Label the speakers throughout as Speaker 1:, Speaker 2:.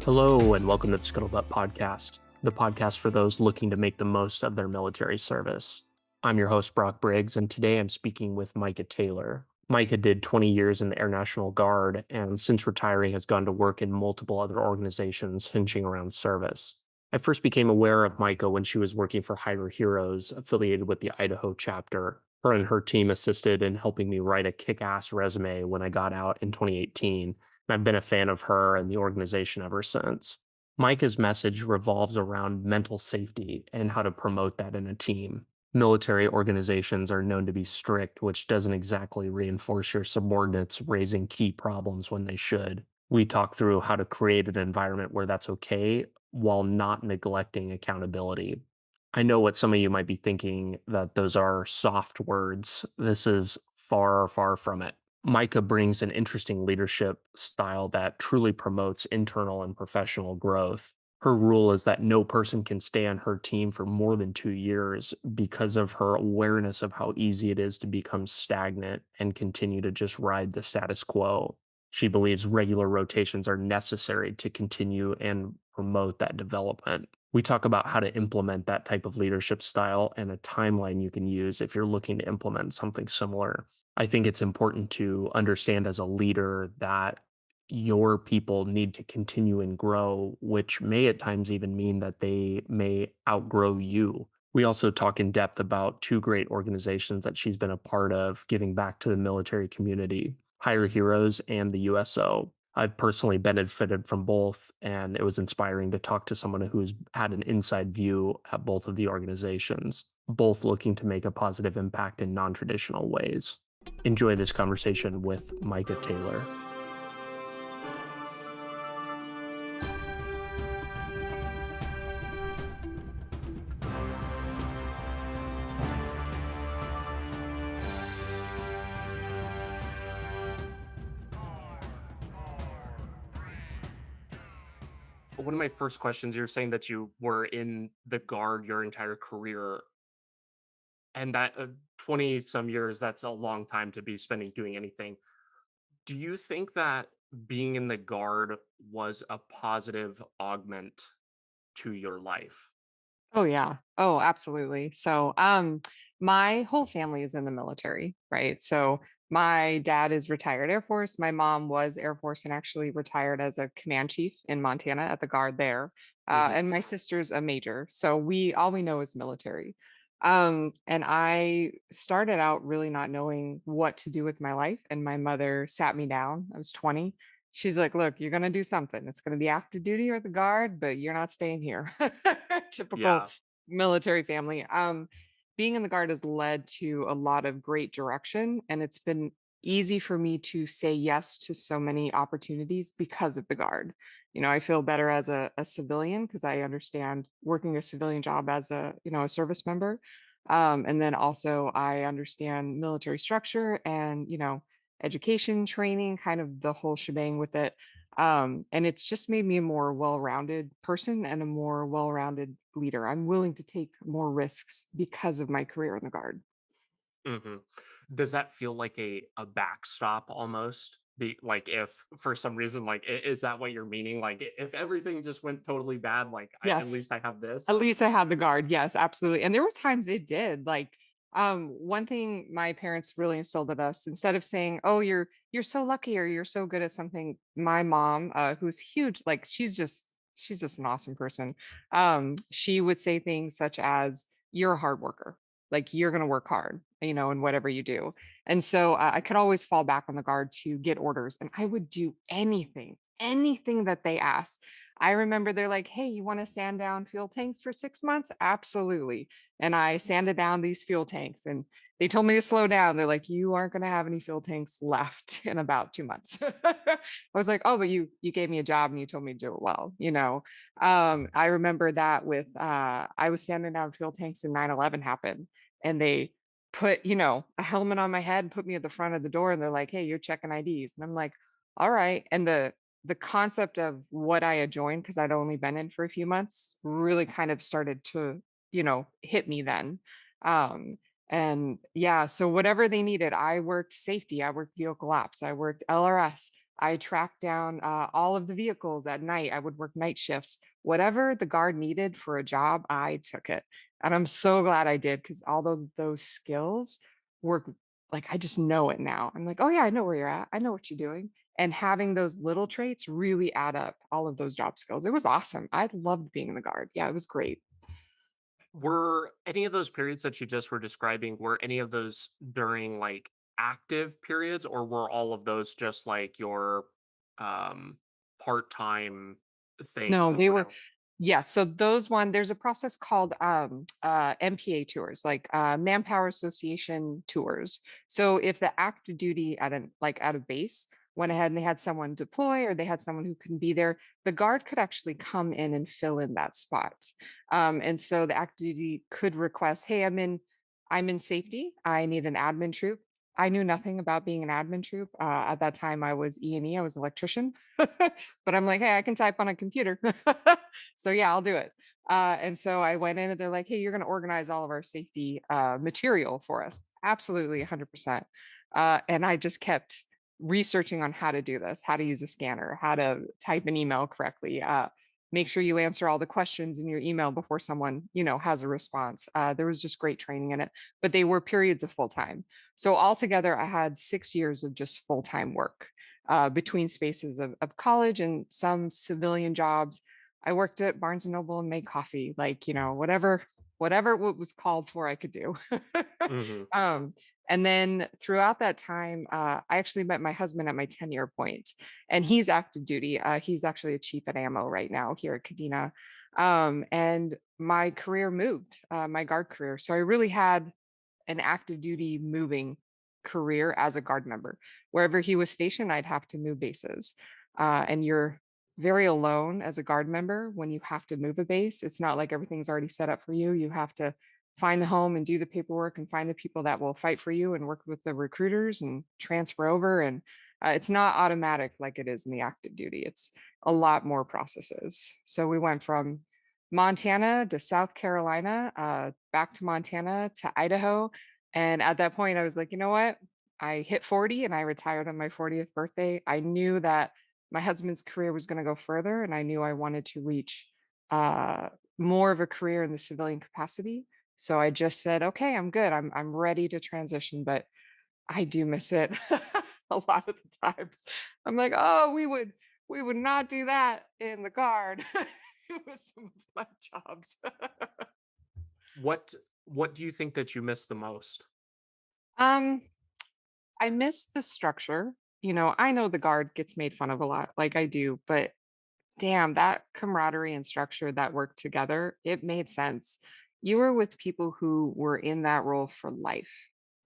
Speaker 1: Hello, and welcome to the Scuttlebutt Podcast, the podcast for those looking to make the most of their military service. I'm your host, Brock Briggs, and today I'm speaking with Micah Taylor. Micah did 20 years in the Air National Guard, and since retiring has gone to work in multiple other organizations hinging around service. I first became aware of Micah when she was working for Hire Heroes, affiliated with the Idaho chapter. Her and her team assisted in helping me write a kick-ass resume when I got out in 2018. I've been a fan of her and the organization ever since. Micah's message revolves around mental safety and how to promote that in a team. Military organizations are known to be strict, which doesn't exactly reinforce your subordinates raising key problems when they should. We talk through how to create an environment where that's okay while not neglecting accountability. I know what some of you might be thinking, that those are soft words. This is far, far from it. Micah brings an interesting leadership style that truly promotes internal and professional growth. Her rule is that no person can stay on her team for more than 2 years because of her awareness of how easy it is to become stagnant and continue to just ride the status quo. She believes regular rotations are necessary to continue and promote that development. We talk about how to implement that type of leadership style and a timeline you can use if you're looking to implement something similar. I think it's important to understand as a leader that your people need to continue and grow, which may at times even mean that they may outgrow you. We also talk in depth about two great organizations that she's been a part of giving back to the military community, Hire Heroes and the USO. I've personally benefited from both, and it was inspiring to talk to someone who's had an inside view at both of the organizations, both looking to make a positive impact in non-traditional ways. Enjoy this conversation with Micah Taylor. One of my first questions, you're saying that you were in the Guard your entire career, and that 20 some years, that's a long time to be spending doing anything. Do you think that being in the Guard was a positive augment to your life?
Speaker 2: Oh yeah. Oh, absolutely. So, my whole family is in the military, right? So my dad is retired Air Force. My mom was Air Force and actually retired as a command chief in Montana at the Guard there.
Speaker 1: Mhm.
Speaker 2: And my sister's a major. So we all we know is military. And I started out really not knowing what to do with my life. And my mother sat me down. I was 20. She's like, look, you're gonna do something. It's gonna be active duty or the guard, but you're not staying here. Typical
Speaker 1: Yeah.
Speaker 2: military family. Being in the guard has led to a lot of great direction, and it's been easy for me to say yes to so many opportunities because of the guard. I feel better as a civilian because I understand working a civilian job as a service member. And then also I understand military structure and, education, training, kind of the whole shebang with it. And it's just made me a more well-rounded person and a more well-rounded leader. I'm willing to take more risks because of my career in the guard.
Speaker 1: Mhm. Does that feel like a backstop almost? Like, if for some reason, like, is that what you're meaning? Like, if everything just went totally bad, like, at
Speaker 2: Yes.
Speaker 1: least I have
Speaker 2: At
Speaker 1: this?
Speaker 2: least I had the guard. Yes, absolutely. And there was times it did. Like, one thing my parents really instilled in us, instead of saying, "Oh, you're so lucky or you're so good at something," my mom, who's huge, like she's just an awesome person. She would say things such as, "You're a hard worker. Like you're gonna work hard, in whatever you do." And so I could always fall back on the guard to get orders, and I would do anything that they asked. I remember they're like, "Hey, you want to sand down fuel tanks for 6 months?" Absolutely. And I sanded down these fuel tanks and they told me to slow down. They're like, "You aren't going to have any fuel tanks left in about 2 months." I was like, "Oh, but you gave me a job and you told me to do it well." I remember that with I was sanding down fuel tanks and 9/11 happened and they put, a helmet on my head and put me at the front of the door and they're like, "Hey, you're checking IDs." And I'm like, "All right." And the concept of what I had joined, because I'd only been in for a few months, really kind of started to, hit me then. Um, and yeah, so whatever they needed, I worked safety, I worked vehicle ops, I worked LRS. I tracked down all of the vehicles at night. I would work night shifts. Whatever the guard needed for a job, I took it. And I'm so glad I did because all of those skills work. Like, I just know it now. I'm like, oh, yeah, I know where you're at. I know what you're doing. And having those little traits really add up all of those job skills. It was awesome. I loved being in the guard. Yeah, it was great.
Speaker 1: Were any of those periods that you just were describing, were any of those during like active periods, or were all of those just like your um part-time
Speaker 2: No,
Speaker 1: things,
Speaker 2: they were
Speaker 1: whatever?
Speaker 2: yes, so there's a process called MPA tours, like Manpower Association tours. So if the active duty at a base went ahead and they had someone deploy or they had someone who couldn't be there, the guard could actually come in and fill in that spot. And so the active duty could request, hey, I'm in safety. I need an admin troop. I knew nothing about being an admin troop. At that time, I was E&E, I was an electrician. But I'm like, hey, I can type on a computer. So yeah, I'll do it. And so I went in and they're like, hey, you're going to organize all of our safety material for us. Absolutely, 100%. And I just kept researching on how to do this, how to use a scanner, how to type an email correctly. Make sure you answer all the questions in your email before someone, has a response. There was just great training in it, but they were periods of full time. So altogether, I had 6 years of just full time work between spaces of college and some civilian jobs. I worked at Barnes and Noble and made coffee, like, whatever what was called for, I could do.
Speaker 1: Hmm.
Speaker 2: um, and then throughout that time, I actually met my husband at my 10-year point, and he's active duty. He's actually a chief at ammo right now here at Kadena. And my career moved, my guard career. So I really had an active duty moving career as a guard member. Wherever he was stationed, I'd have to move bases. And you're very alone as a guard member when you have to move a base. It's not like everything's already set up for you. You have to find the home and do the paperwork and find the people that will fight for you and work with the recruiters and transfer over. And it's not automatic like it is in the active duty. It's a lot more processes. So we went from Montana to South Carolina, back to Montana to Idaho. And at that point, I was like, you know what? I hit 40 and I retired on my 40th birthday. I knew that my husband's career was going to go further, and I knew I wanted to reach uh, more of a career in the civilian capacity. So I just said, okay, I'm good. I'm ready to transition, but I do miss it a lot of the times. I'm like, oh, we would not do that in the guard. It was some of my jobs.
Speaker 1: What do you think that you miss the most?
Speaker 2: um, I miss the structure. I know the guard gets made fun of a lot, like I do, but damn, that camaraderie and structure that worked together, it made sense. You were with people who were in that role for life,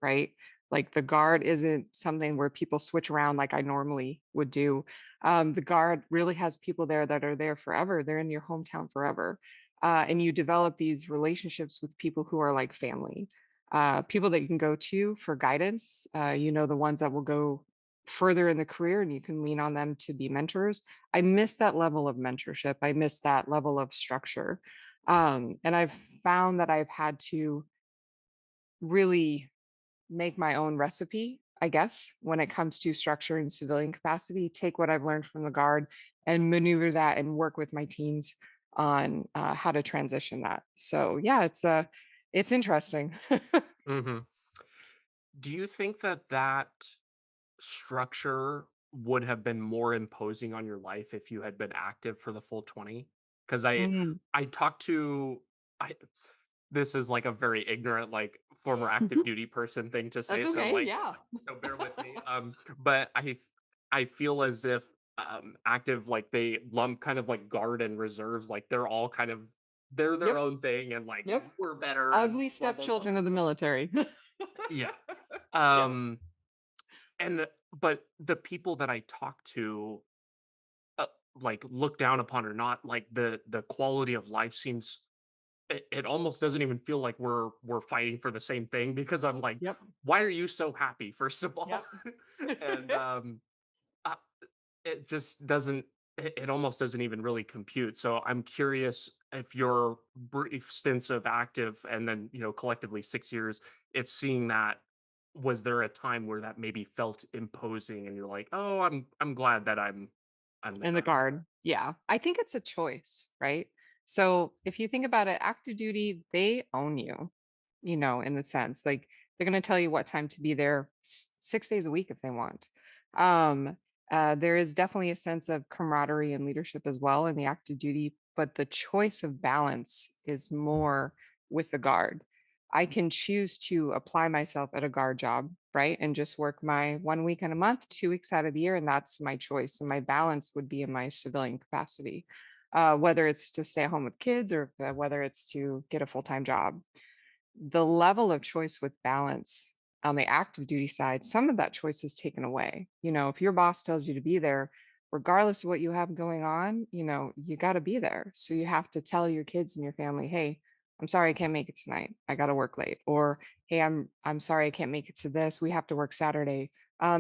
Speaker 2: right? Like the guard isn't something where people switch around like I normally would do. The guard really has people there that are there forever. They're in your hometown forever. And you develop these relationships with people who are like family, people that you can go to for guidance. The ones that will go further in the career and you can lean on them to be mentors. I miss that level of mentorship. I miss that level of structure. And I've found that I've had to really make my own recipe, I guess, when it comes to structure and civilian capacity, take what I've learned from the guard and maneuver that and work with my teams on how to transition that. So yeah, it's interesting.
Speaker 1: Hmm. Do you think that structure would have been more imposing on your life if you had been active for the full 20? Because
Speaker 2: Mm.
Speaker 1: I talked to I this is like a very ignorant, like former active duty person thing to say.
Speaker 2: That's
Speaker 1: So
Speaker 2: okay.
Speaker 1: like
Speaker 2: Yeah.
Speaker 1: so bear with me. But I feel as if active, like they lump kind of like guard and reserves, like they're all kind of they're their
Speaker 2: Yep.
Speaker 1: own thing and like
Speaker 2: Yep.
Speaker 1: we're better and
Speaker 2: Ugly
Speaker 1: blah blah blah.
Speaker 2: stepchildren of the military.
Speaker 1: Yeah.
Speaker 2: Yep.
Speaker 1: Um and but the people that I talk to like look down upon or not, like the quality of life seems it almost doesn't even feel like we're fighting for the same thing because I'm like,
Speaker 2: Yep.
Speaker 1: why are you so happy, first of all?
Speaker 2: Yep.
Speaker 1: And uh, it just doesn't it almost doesn't even really compute. So I'm curious if your brief stints of active and then collectively 6 years, if seeing that was there a time where that maybe felt imposing and you're like, "Oh, I'm glad that I'm the
Speaker 2: In the
Speaker 1: guard."
Speaker 2: guard. Yeah. I think it's a choice, right? So if you think about it, active duty, they own you, in the sense like they're going to tell you what time to be there 6 days a week if they want. Um, there is definitely a sense of camaraderie and leadership as well in the active duty, but the choice of balance is more with the guard. I can choose to apply myself at a guard job, right? And just work my 1 week in a month, 2 weeks out of the year. And that's my choice. And my balance would be in my civilian capacity, whether it's to stay at home with kids or whether it's to get a full time job. The level of choice with balance on the active duty side, some of that choice is taken away. If your boss tells you to be there, regardless of what you have going on, you got to be there. So you have to tell your kids and your family, "Hey, I'm sorry I can't make it tonight. I got to work late." Or, "Hey, I'm sorry I can't make it to this. We have to work Saturday."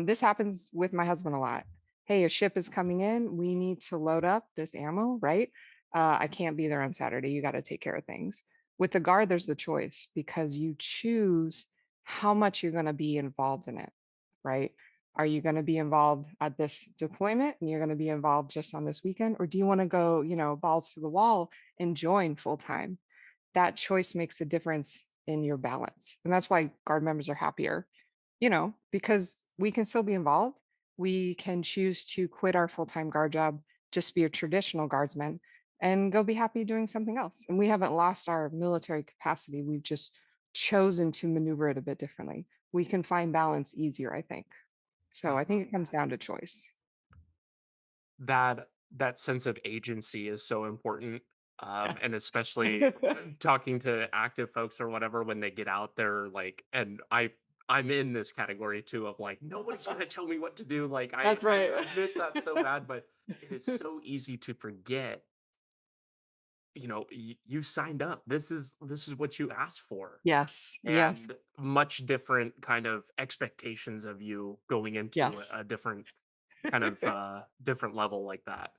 Speaker 2: This happens with my husband a lot. "Hey, a ship is coming in. We need to load up this ammo, right? I can't be there on Saturday. You got to take care of things." With the guard, there's the choice because you choose how much you're going to be involved in it, right? Are you going to be involved at this deployment and you're going to be involved just on this weekend? Or do you want to go, balls to the wall and join full time? That choice makes a difference in your balance. And that's why guard members are happier, because we can still be involved. We can choose to quit our full time guard job, just be a traditional guardsman, and go be happy doing something else. And we haven't lost our military capacity. We've just chosen to maneuver it a bit differently. We can find balance easier, I think. So I think it comes down to choice.
Speaker 1: That sense of agency is so important, and especially talking to active folks or whatever when they get out there, like, and I'm in this category too of like nobody's gonna tell me what to do. Like
Speaker 2: That's
Speaker 1: I
Speaker 2: right.
Speaker 1: miss that so bad, but it is so easy to forget. You signed up. This is what you asked for,
Speaker 2: Yes. Yes.
Speaker 1: and much different kind of expectations of you going into a
Speaker 2: Yes.
Speaker 1: different kind of different level like that.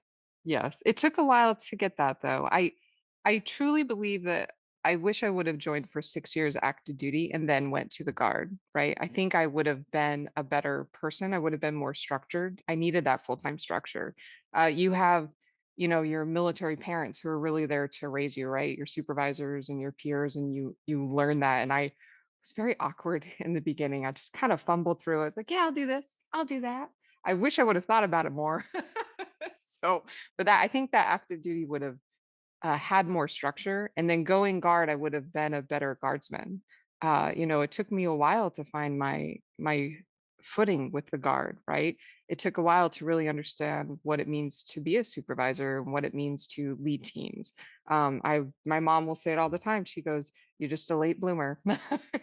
Speaker 2: Yes, it took a while to get that though. I truly believe that I wish I would have joined for 6 years active duty and then went to the guard, right? I think I would have been a better person. I would have been more structured. I needed that full-time structure. You have, your military parents who are really there to raise you, right? Your supervisors and your peers, and you learn that. And I was very awkward in the beginning. I just kind of fumbled through. I was like, "Yeah, I'll do this. I'll do that." I wish I would have thought about it more. So, but that I think that active duty would have had more structure, and then going guard, I would have been a better guardsman. It took me a while to find my footing with the guard, right? It took a while to really understand what it means to be a supervisor and what it means to lead teams. My mom will say it all the time. She goes, "You're just a late bloomer."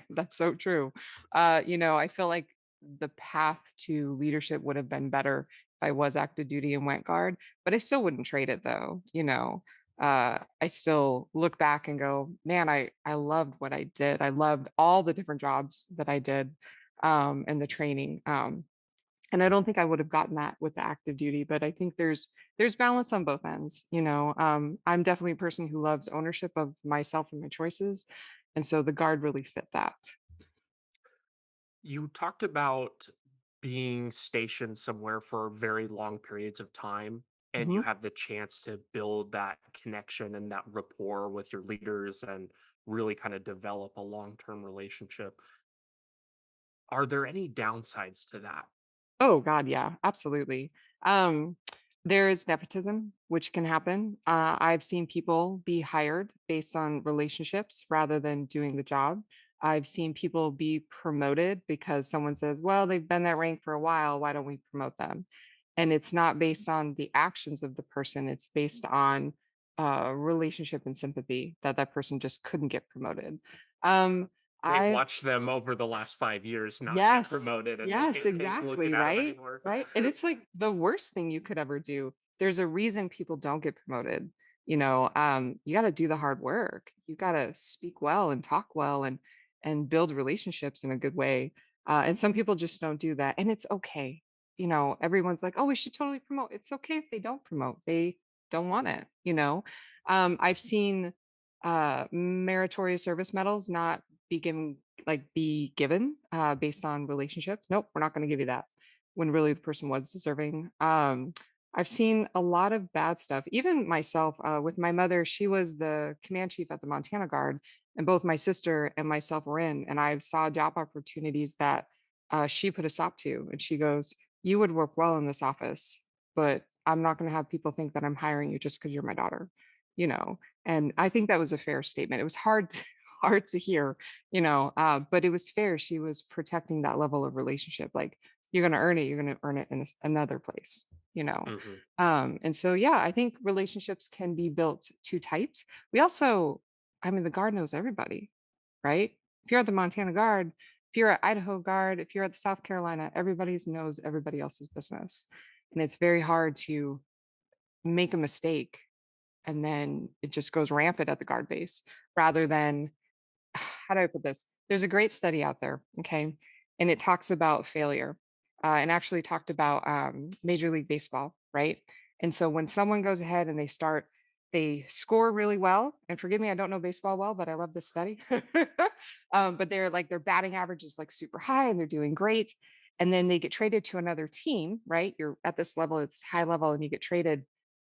Speaker 2: That's so true. I feel like the path to leadership would have been better if I was active duty and went guard, but I still wouldn't trade it though. I still look back and go, man, I loved what I did. I loved all the different jobs that I did, and the training. And I don't think I would have gotten that with the active duty, but I think there's balance on both ends. I'm definitely a person who loves ownership of myself and my choices, and so the guard really fit that.
Speaker 1: You talked about being stationed somewhere for very long periods of time, and you
Speaker 2: Mhm.
Speaker 1: have the chance to build that connection and that rapport with your leaders and really kind of develop a long-term relationship. Are there any downsides to that?
Speaker 2: Oh God, yeah, absolutely. Um, there's nepotism, which can happen. I've seen people be hired based on relationships rather than doing the job. I've seen people be promoted because someone says, "Well, they've been that rank for a while. Why don't we promote them?" And it's not based on the actions of the person. It's based on relationship and sympathy that that person just couldn't get promoted. Um,
Speaker 1: They've
Speaker 2: I've
Speaker 1: watched them over the last 5 years not get
Speaker 2: Yes.
Speaker 1: promoted, and they
Speaker 2: Yes,
Speaker 1: can't take looking
Speaker 2: exactly,
Speaker 1: at them
Speaker 2: right?
Speaker 1: anymore.
Speaker 2: Right? And it's like the worst thing you could ever do. There's a reason people don't get promoted. You got to do the hard work. You got to speak well and talk well and build relationships in a good way. And some people just don't do that. And it's okay. Everyone's like, "Oh, we should totally promote." It's okay if they don't promote. They don't want it. I've seen meritorious service medals not be given like be given based on relationships. Nope, we're not going to give you that when really the person was deserving. I've seen a lot of bad stuff. Even myself, with my mother, she was the command chief at the Montana Guard, and both my sister and myself were in. And I saw job opportunities that she put a stop to. And she goes, "You would work well in this office, but I'm not going to have people think that I'm hiring you just because you're my daughter." You know, and I think that was a fair statement. It was hard, hard to hear, but it was fair. She was protecting that level of relationship. Like, you're going to earn it. You're going to earn it in another place.
Speaker 1: Hmm.
Speaker 2: And so, yeah, I think relationships can be built too tight. We also, I mean, the guard knows everybody, right? If you're at the Montana Guard, if you're at Idaho Guard, if you're at the South Carolina, everybody knows everybody else's business. And it's very hard to make a mistake and then it just goes rampant at the guard base rather than, how do I put this? There's a great study out there, okay, and it talks about failure, and actually talked about Major League Baseball, right? And so when someone goes ahead and they score really well, and forgive me, I don't know baseball well, but I love this study. But they're like their batting average is like super high, and they're doing great, and then they get traded to another team, right? You're at this level, it's high level, and you get traded,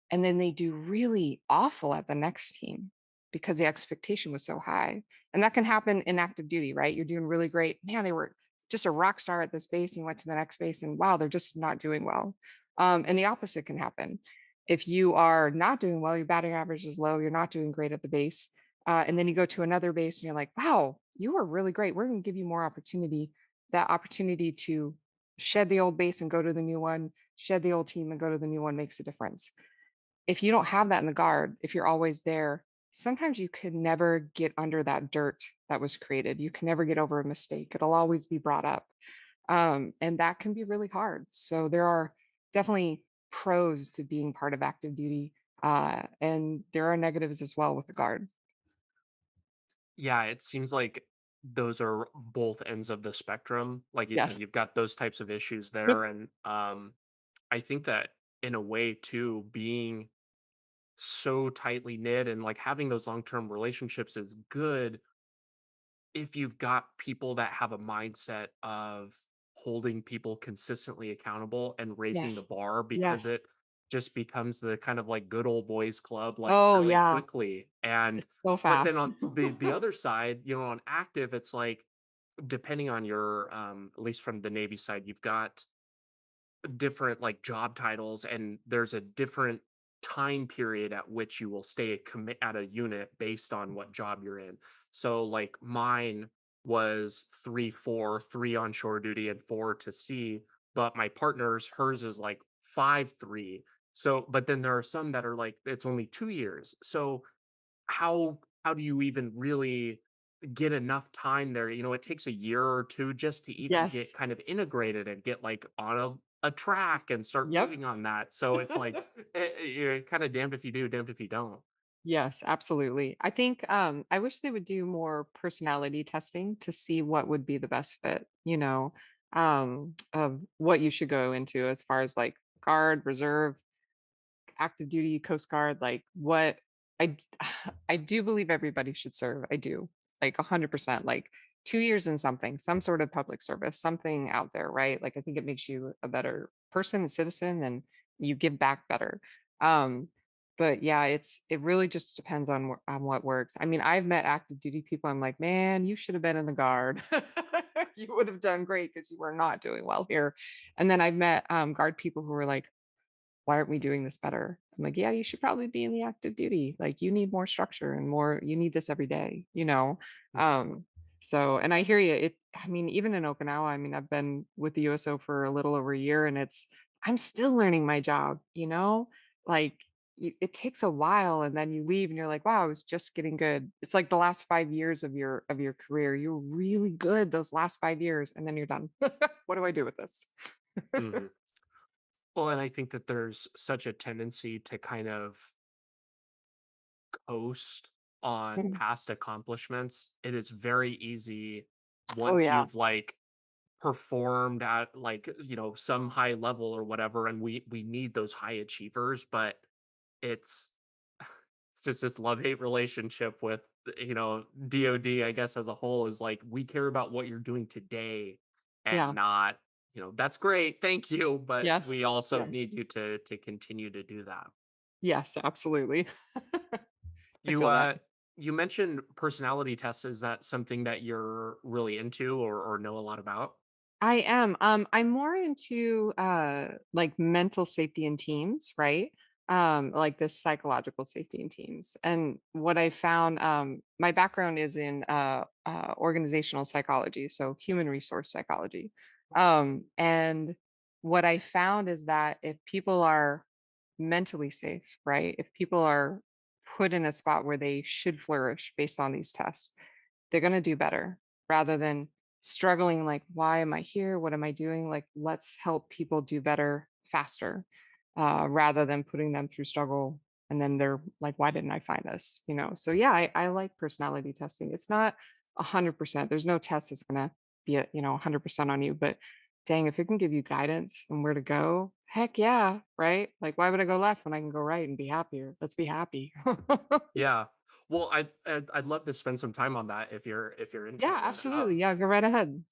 Speaker 2: and then they do really awful at the next team because the expectation was so high. And that can happen in active duty, right? You're doing really great. Man, they were just a rock star at this base and went to the next base, and wow, they're just not doing well. And the opposite can happen. If you are not doing well, your batting average is low, you're not doing great at the base. And then you go to another base and you're like, wow, you were really great. We're going to give you more opportunity. That opportunity to shed the old base and go to the new one, shed the old team and go to the new one makes a difference. If you don't have that in the guard, if you're always there, sometimes you could never get under that dirt that was created. You can never get over a mistake. It'll always be brought up. And that can be really hard. So there are definitely pros to being part of active duty. And there are negatives as well with the guard.
Speaker 1: Yeah, it seems like those are both ends of the spectrum. Like you
Speaker 2: Yes.
Speaker 1: said, you've got those types of issues there.
Speaker 2: Yep.
Speaker 1: And I think that in a way, too, being so tightly knit and like having those long-term relationships is good if you've got people that have a mindset of holding people consistently accountable and raising the
Speaker 2: Yes.
Speaker 1: bar, because
Speaker 2: Yes.
Speaker 1: it just becomes the kind of like good old boys club like
Speaker 2: Oh,
Speaker 1: really
Speaker 2: yeah.
Speaker 1: quickly. And
Speaker 2: It's so
Speaker 1: but then
Speaker 2: fast.
Speaker 1: on the other side, on active, it's like depending on your at least from the Navy side, you've got different like job titles, and there's a different time period at which you will stay at a unit based on what job you're in. So like mine was 3-4, 3 on shore duty and 4 to sea, but my partner's hers is like 5-3. So but then there are some that are like it's only 2 years. So how do you even really get enough time there? It takes a year or two just to even get
Speaker 2: Yes.
Speaker 1: kind of integrated and get like on a track and start
Speaker 2: Yep.
Speaker 1: moving on that. So it's like you're kind of damned if you do, damned if you don't.
Speaker 2: Yes, absolutely. I think I wish they would do more personality testing to see what would be the best fit, of what you should go into as far as like guard, reserve, active duty, coast guard, like what I do believe everybody should serve. I do. Like 100%, like 2 years in something, some sort of public service, something out there, right? Like I think it makes you a better person, citizen, and you give back better. Um but yeah, it really just depends on on what works. I mean, I've met active duty people. I'm like, man, you should have been in the guard. You would have done great because you were not doing well here. And then I've met guard people who were like, why aren't we doing this better? I'm like, yeah, you should probably be in the active duty. Like you need more structure and more, you need this every day.
Speaker 1: Mm.
Speaker 2: Um, so and I hear you. I mean, even in Okinawa, I mean, I've been with the USO for a little over a year and I'm still learning my job. Like it takes a while and then you leave and you're like, wow, I was just getting good. It's like the last 5 years of your career. You're really good those last 5 years, and then you're done. What do I do with this?
Speaker 1: Mhm. Well, and I think that there's such a tendency to kind of coast on
Speaker 2: Mm.
Speaker 1: past accomplishments. It is very easy
Speaker 2: Oh
Speaker 1: once
Speaker 2: yeah.
Speaker 1: you've like performed at like some high level or whatever, and we need those high achievers, but it's it's just this love hate relationship with DOD, I guess, as a whole is like, we care about what you're doing today and
Speaker 2: Yeah.
Speaker 1: not, that's great. Thank you. But
Speaker 2: Yes.
Speaker 1: we also
Speaker 2: Yeah.
Speaker 1: need you to continue to do that.
Speaker 2: Yes, absolutely. I
Speaker 1: You
Speaker 2: feel that.
Speaker 1: uh you mentioned personality tests. Is that something that you're really into or know a lot about?
Speaker 2: I am. I'm more into like mental safety in teams, right? Like this psychological safety in teams. And what I found, my background is in organizational psychology, so human resource psychology. And what I found is that if people are mentally safe, right? If people are put in a spot where they should flourish based on these tests, they're going to do better rather than struggling like, why am I here, what am I doing, like, let's help people do better faster, rather than putting them through struggle and then they're like, why didn't I find this, so yeah, I like personality testing. It's not 100%, there's no test that's going to be 100% on you, but dang, if it can give you guidance and where to go, heck yeah, right? Like, why would I go left when I can go right and be happier? Let's be happy.
Speaker 1: Yeah. Well, I'd love to spend some time on that if you're
Speaker 2: Yeah,
Speaker 1: interested.
Speaker 2: absolutely, yeah, go right ahead.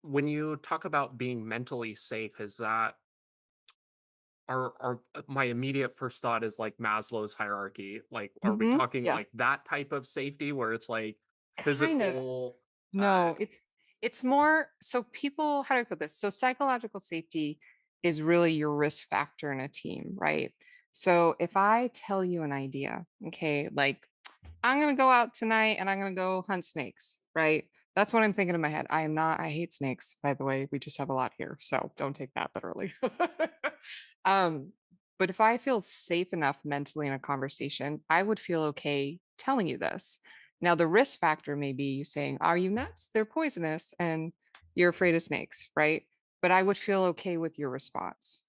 Speaker 1: When you talk about being mentally safe, is that are my immediate first thought is like Maslow's hierarchy. Like, are we talking
Speaker 2: Yeah,
Speaker 1: like that type of safety where it's like
Speaker 2: kind of.
Speaker 1: physical?
Speaker 2: No, it's more so people, how do I put this? So psychological safety is really your risk factor in a team, right? So if I tell you an idea, okay, like I'm gonna go out tonight and I'm gonna go hunt snakes, right? That's what I'm thinking in my head. I am not, I hate snakes, by the way. We just have a lot here. So don't take that literally. um, but if I feel safe enough mentally in a conversation, I would feel okay telling you this. Now, the risk factor may be you saying, are you nuts? They're poisonous and you're afraid of snakes, right? But I would feel okay with your response.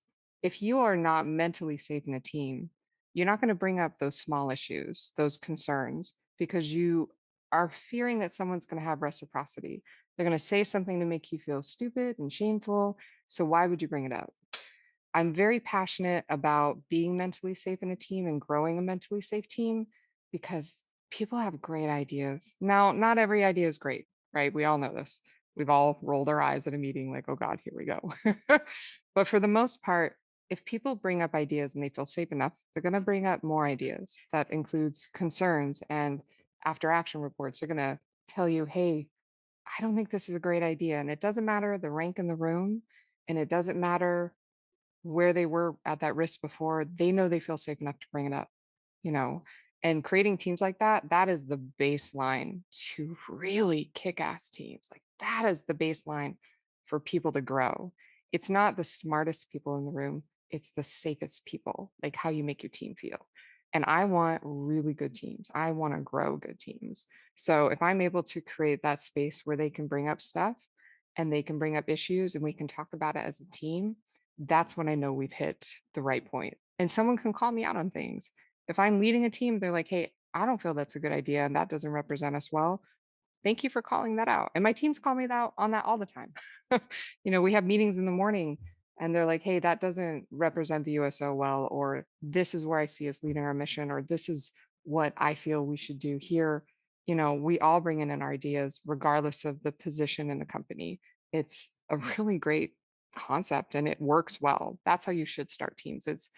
Speaker 2: If you are not mentally safe in a team, you're not going to bring up those small issues, those concerns, because you are fearing that someone's going to have reciprocity. They're going to say something to make you feel stupid and shameful. So why would you bring it up? I'm very passionate about being mentally safe in a team and growing a mentally safe team because people have great ideas. Now, not every idea is great, right? We all know this. We've all rolled our eyes at a meeting like, oh God, here we go. But for the most part, if people bring up ideas and they feel safe enough, they're going to bring up more ideas that includes concerns and after action reports. They're going to tell you, hey, I don't think this is a great idea. And it doesn't matter the rank in the room and it doesn't matter where they were at that risk before, they know they feel safe enough to bring it up, you know. And creating teams like that, that is the baseline to really kick ass teams. Like that is the baseline for people to grow. It's not the smartest people in the room, it's the safest people, like how you make your team feel. And I want really good teams. I want to grow good teams. So if I'm able to create that space where they can bring up stuff and they can bring up issues and we can talk about it as a team, that's when I know we've hit the right point. And someone can call me out on things. If I'm leading a team, they're like, hey, I don't feel that's a good idea and that doesn't represent us well. Thank you for calling that out. And my teams call me out on that all the time. We have meetings in the morning and they're like, hey, that doesn't represent the USO well, or this is where I see us leading our mission, or this is what I feel we should do here. We all bring in our ideas regardless of the position in the company. It's a really great concept and it works well. That's how you should start teams. It's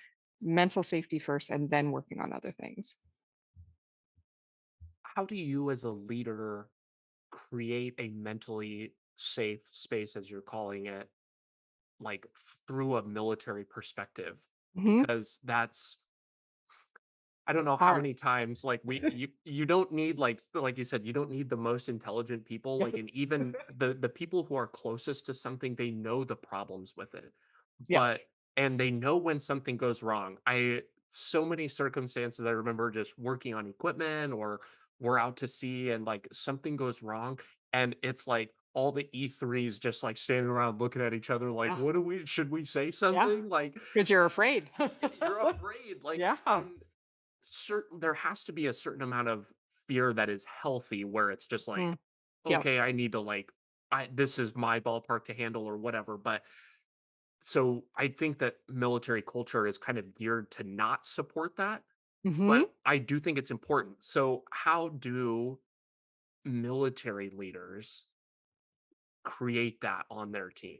Speaker 2: mental safety first and then working on other things.
Speaker 1: How do you as a leader create a mentally safe space, as you're calling it, like through a military perspective?
Speaker 2: Mhm.
Speaker 1: Because that's I don't know how
Speaker 2: Hard.
Speaker 1: many times like you don't need like you said, you don't need the most intelligent people, like, and
Speaker 2: Yes.
Speaker 1: even the people who are closest to something, they know the problems with it.
Speaker 2: Yes.
Speaker 1: But and they know when something goes wrong. I so many circumstances I remember just working on equipment or we're out to sea and like something goes wrong and it's like all the E3s just like standing around looking at each other like,
Speaker 2: Yeah.
Speaker 1: what do we should we say
Speaker 2: Yeah.
Speaker 1: something? Like
Speaker 2: Because you're afraid.
Speaker 1: you're afraid. Like
Speaker 2: Yeah.
Speaker 1: and certain there has to be a certain amount of fear that is healthy where it's just
Speaker 2: Mm.
Speaker 1: like,
Speaker 2: Yep.
Speaker 1: okay, I need to like I this is my ballpark to handle or whatever. But so I think that military culture is kind of geared to not support that.
Speaker 2: Hmm.
Speaker 1: but I do think it's important. So, how do military leaders create that on their team?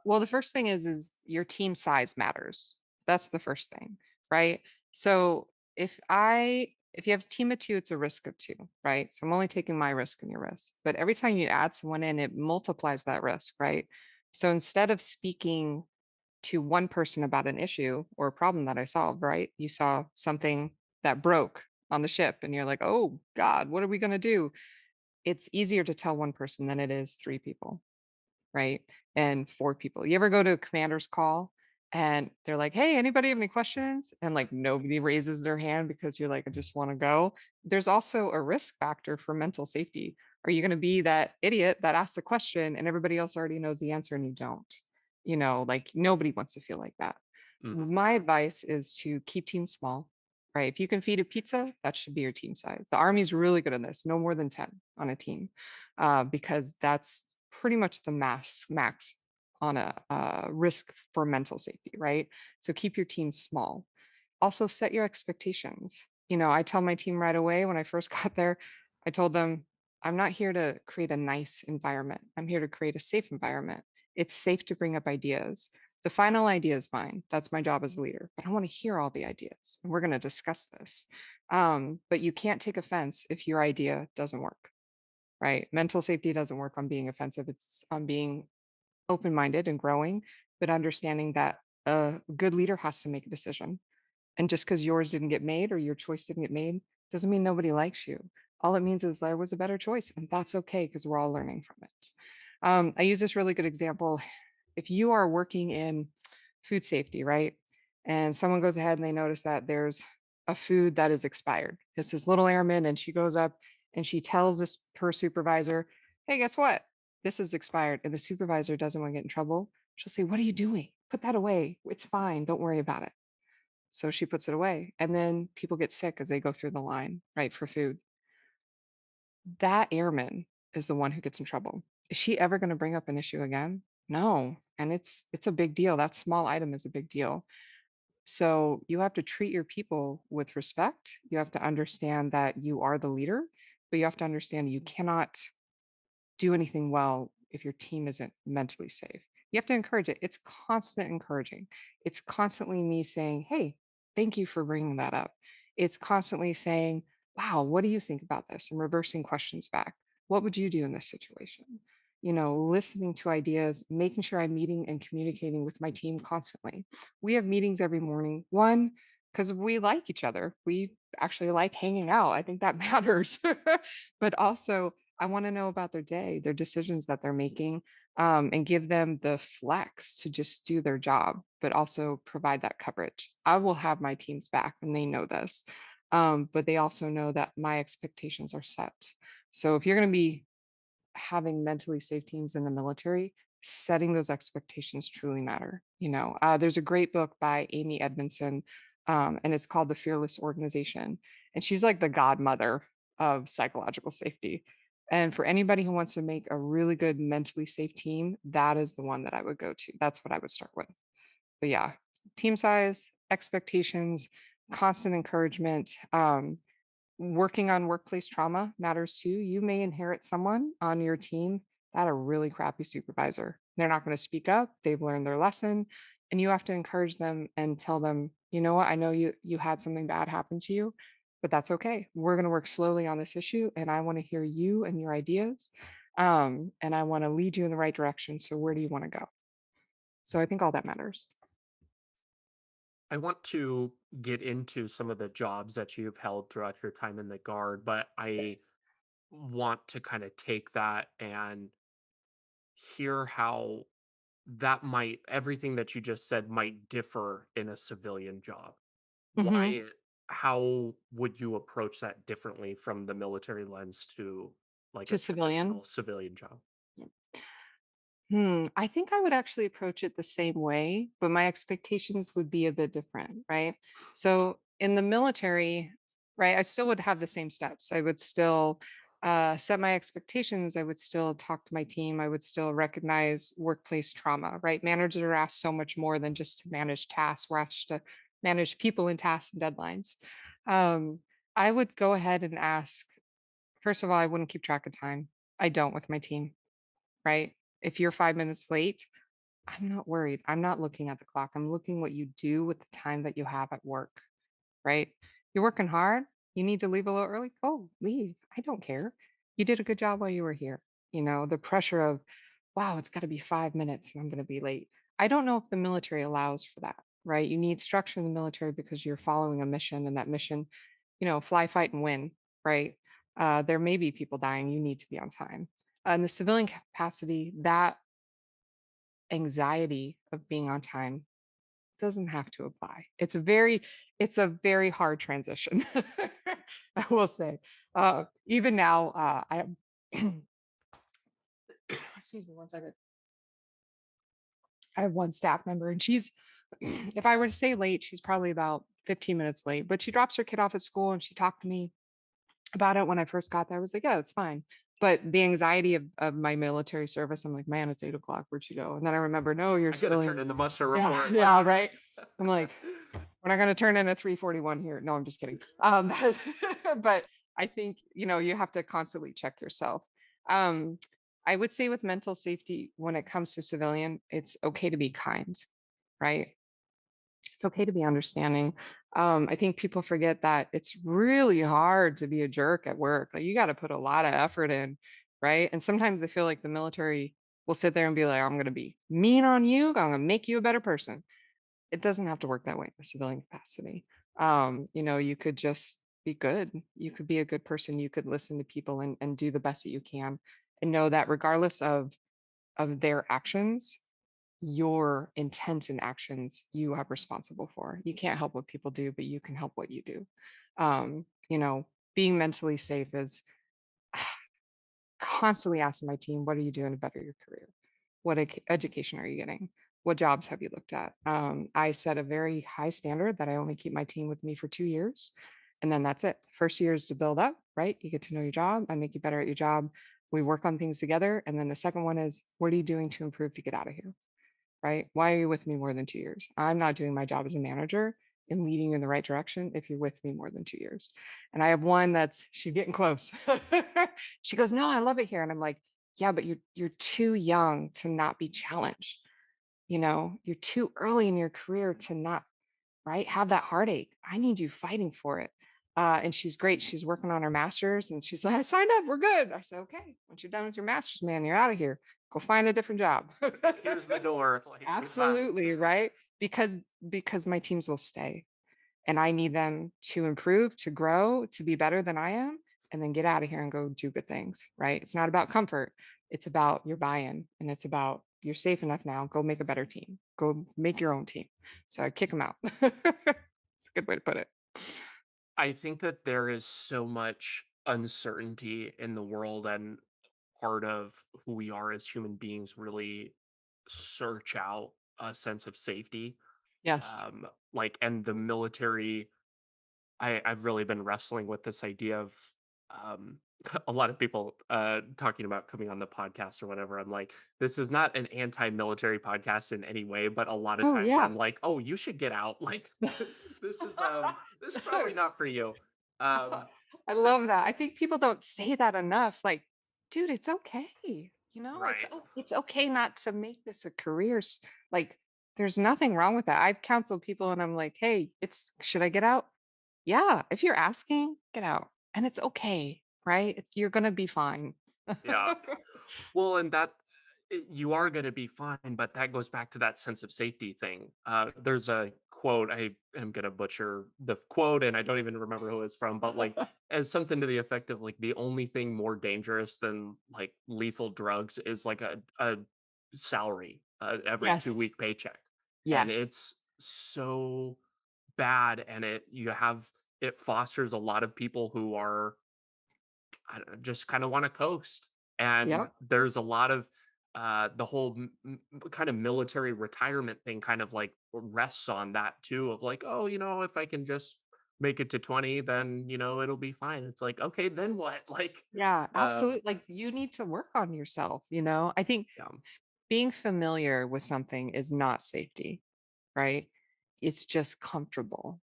Speaker 2: Well, the first thing is your team size matters. That's the first thing, right? So if you have a team of two, it's a risk of two, right? So I'm only taking my risk and your risk. But every time you add someone in, it multiplies that risk, right? So instead of speaking to one person about an issue or a problem that I solved, right? You saw something that broke on the ship and you're like, oh God, what are we going to do? It's easier to tell one person than it is three people, right? And four people. You ever go to a commander's call and they're like, hey, anybody have any questions? And like nobody raises their hand because you're like, I just want to go. There's also a risk factor for mental safety. Are you going to be that idiot that asks a question and everybody else already knows the answer and you don't? Like nobody wants to feel like that.
Speaker 1: Mhm.
Speaker 2: My advice is to keep teams small, right? If you can feed a pizza, that should be your team size. The Army's really good at this, no more than 10 on a team, because that's pretty much the max on a risk for mental safety, right? So keep your team small. Also, set your expectations. I tell my team right away when I first got there, I told them, I'm not here to create a nice environment. I'm here to create a safe environment. It's safe to bring up ideas. The final idea is mine. That's my job as a leader. But I want to hear all the ideas. And we're going to discuss this. But you can't take offense if your idea doesn't work, right? Mental safety doesn't work on being offensive. It's on being open-minded and growing, but understanding that a good leader has to make a decision. And just because yours didn't get made or your choice didn't get made doesn't mean nobody likes you. All it means is there was a better choice, and that's okay because we're all learning from it. I use this really good example. If you are working in food safety, right? And someone goes ahead and they notice that there's a food that is expired. It's this little airman, and she goes up and she tells her supervisor, hey, guess what? This is expired. And the supervisor doesn't want to get in trouble. She'll say, what are you doing? Put that away. It's fine. Don't worry about it. So she puts it away. And then people get sick as they go through the line, right, for food. That airman is the one who gets in trouble. Is she ever going to bring up an issue again? No. And it's a big deal. That small item is a big deal. So you have to treat your people with respect. You have to understand that you are the leader, but you have to understand you cannot do anything well if your team isn't mentally safe. You have to encourage it. It's constant encouraging. It's constantly me saying, hey, thank you for bringing that up. It's constantly saying, wow, what do you think about this? And reversing questions back. What would you do in this situation? Listening to ideas, making sure I'm meeting and communicating with my team constantly. We have meetings every morning. One, because we like each other. We actually like hanging out. I think that matters. But also, I want to know about their day, their decisions that they're making, and give them the flex to just do their job, but also provide that coverage. I will have my teams back, and they know this. But they also know that my expectations are set. So if you're going to be having mentally safe teams in the military, setting those expectations truly matter. There's a great book by Amy Edmondson, and it's called The Fearless Organization. And she's like the godmother of psychological safety. And for anybody who wants to make a really good mentally safe team, that is the one that I would go to. That's what I would start with. But yeah, team size, expectations, constant encouragement. Working on workplace trauma matters too. You may inherit someone on your team that had a really crappy supervisor. They're not going to speak up. They've learned their lesson, and you have to encourage them and tell them, you know what? I know you had something bad happen to you, but that's okay. We're going to work slowly on this issue, and I want to hear you and your ideas, and I want to lead you in the right direction. So where do you want to go? So I think all that matters.
Speaker 1: I want to get into some of the jobs that you've held throughout your time in the Guard, but I want to kind of take that and hear how that might everything that you just said might differ in a civilian job.
Speaker 2: Hmm.
Speaker 1: Why how would you approach that differently from the military lens to like
Speaker 2: To
Speaker 1: a
Speaker 2: civilian.
Speaker 1: traditional civilian job?
Speaker 2: I think I would actually approach it the same way, but my expectations would be a bit different, right? So in the military, right, I still would have the same steps. I would still set my expectations. I would still talk to my team. I would still recognize workplace trauma, right? Managers are asked so much more than just to manage tasks. We're asked to manage people and tasks and deadlines. Um, I would go ahead and ask, first of all, I wouldn't keep track of time. I don't with my team, right? If you're 5 minutes late, I'm not worried. I'm not looking at the clock. I'm looking what you do with the time that you have at work, right? You're working hard. You need to leave a little early. Go leave. I don't care. You did a good job while you were here. The pressure of, wow, it's got to be 5 minutes and I'm going to be late. I don't know if the military allows for that, right? You need structure in the military because you're following a mission, and that mission, fly, fight, and win, right? There may be people dying. You need to be on time. In the civilian capacity, that anxiety of being on time doesn't have to apply. It's a very hard transition. I will say. Even now, I excuse me one second. I have one staff member, and she's if I were to say late, she's probably about 15 minutes late, but she drops her kid off at school and she talked to me about it when I first got there. I was like, yeah, it's fine. But the anxiety of my military service, I'm like, man, it's 8 o'clock. Where'd you go? And then I remember, no, you're
Speaker 1: I gotta turn
Speaker 2: civilian.
Speaker 1: in the muster
Speaker 2: Yeah,
Speaker 1: report.
Speaker 2: yeah, right. I'm like, we're not going to turn in a 341 here. No, I'm just kidding. But I think, you have to constantly check yourself. Um, I would say with mental safety, when it comes to civilian, it's okay to be kind, right? It's okay to be understanding. I think people forget that it's really hard to be a jerk at work. Like you got to put a lot of effort in, right? And sometimes they feel like the military will sit there and be like, I'm going to be mean on you. I'm going to make you a better person. It doesn't have to work that way in the civilian capacity. You could just be good. You could be a good person. You could listen to people and do the best that you can, and know that regardless of their actions, your intent and actions you are responsible for. You can't help what people do, but you can help what you do. Um, you know, Being mentally safe is constantly asking my team, what are you doing to better your career? What education are you getting? What jobs have you looked at? I set a very high standard that I only keep my team with me for 2 years. And then that's it. First year is to build up, right? You get to know your job. I make you better at your job. We work on things together. And then the second one is, what are you doing to improve to get out of here? Right? Why are you with me more than 2 years? I'm not doing my job as a manager and leading you in the right direction if you're with me more than 2 years. And I have one she's getting close. She goes, no, I love it here. And I'm like, yeah, but you're too young to not be challenged. You're too early in your career to not, right, have that heartache. I need you fighting for it. And she's great. She's working on her master's, and she's like, I signed up. We're good. I said, okay, once you're done with your master's, man, you're out of here. Go find a different job.
Speaker 1: Here's the door. Like, goodbye.
Speaker 2: Absolutely, right? Because my teams will stay, and I need them to improve, to grow, to be better than I am, and then get out of here and go do good things, right? It's not about comfort. It's about your buy-in, and it's about you're safe enough now. Go make a better team. Go make your own team. So I kick them out. It's a good way to put it.
Speaker 1: I think that there is so much uncertainty in the world, and part of who we are as human beings really search out a sense of safety.
Speaker 2: Yes.
Speaker 1: And the military, I've really been wrestling with this idea of um, a lot of people talking about coming on the podcast or whatever. I'm like, this is not an anti-military podcast in any way, but a lot of
Speaker 2: Oh
Speaker 1: times
Speaker 2: yeah.
Speaker 1: I'm like, oh, you should get out. Like, this is probably not for you. Um,
Speaker 2: I love that. I think people don't say that enough. Like, dude, it's okay.
Speaker 1: right.
Speaker 2: It's okay not to make this a career. Like, there's nothing wrong with that. I've counseled people, and I'm like, hey, it's should I get out? Yeah, if you're asking, get out, and it's okay, right? You're gonna be fine.
Speaker 1: Yeah. Well, and you are going to be fine, but that goes back to that sense of safety thing. There's a quote, I am going to butcher the quote, and I don't even remember who it's from, but like as something to the effect of like the only thing more dangerous than like lethal drugs is like a salary, every two
Speaker 2: Yes.
Speaker 1: week paycheck, and
Speaker 2: Yes.
Speaker 1: it's so bad, and it fosters a lot of people who are I don't know, just kind of want to coast. And
Speaker 2: Yep.
Speaker 1: there's a lot of the whole kind of military retirement thing kind of like rests on that too of like, oh, if I can just make it to 20, then, it'll be fine. It's like, okay, then what? Like,
Speaker 2: Yeah,
Speaker 1: uh,
Speaker 2: absolutely. Like you need to work on yourself. I think
Speaker 1: yeah,
Speaker 2: being familiar with something is not safety, right? it's just comfortable.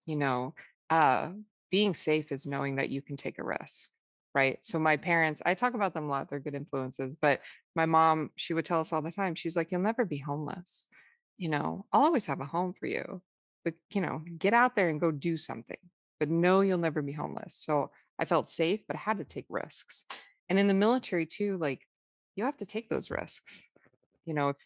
Speaker 2: You know, uh, being safe is knowing that you can take a risk, right? So my parents, I talk about them a lot, they're good influences, but my mom, she would tell us all the time, she's like, you'll never be homeless. I'll always have a home for you, but get out there and go do something. But no, you'll never be homeless. So I felt safe, but I had to take risks. And in the military too, like you have to take those risks.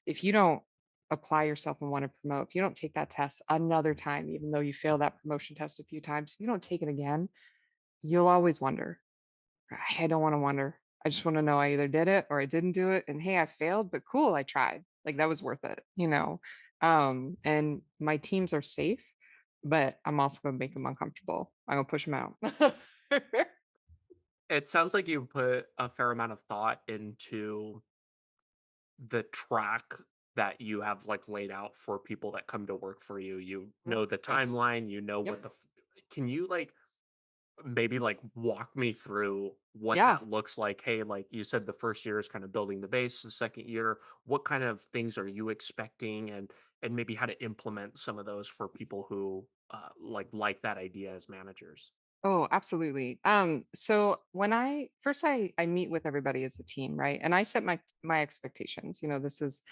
Speaker 2: If you don't apply yourself and want to promote, if you don't take that test another time, even though you failed that promotion test a few times, if you don't take it again, you'll always wonder. I don't want to wonder. I just want to know I either did it or I didn't do it. And hey, I failed, but cool, I tried. Like that was worth it. And my teams are safe, but I'm also going to make them uncomfortable. I'm going to push them out.
Speaker 1: It sounds like you put a fair amount of thought into the track that you have like laid out for people that come to work for you. You
Speaker 2: Mhm.
Speaker 1: know the
Speaker 2: Yes.
Speaker 1: timeline, you know what
Speaker 2: Yep.
Speaker 1: the can you like maybe like walk me through what
Speaker 2: Yeah.
Speaker 1: that looks like? Hey, like you said the first year is kind of building the base, the second year, what kind of things are you expecting and maybe how to implement some of those for people who like that idea as managers?
Speaker 2: Oh, absolutely. So when I meet with everybody as a team, right? And I set my expectations. This is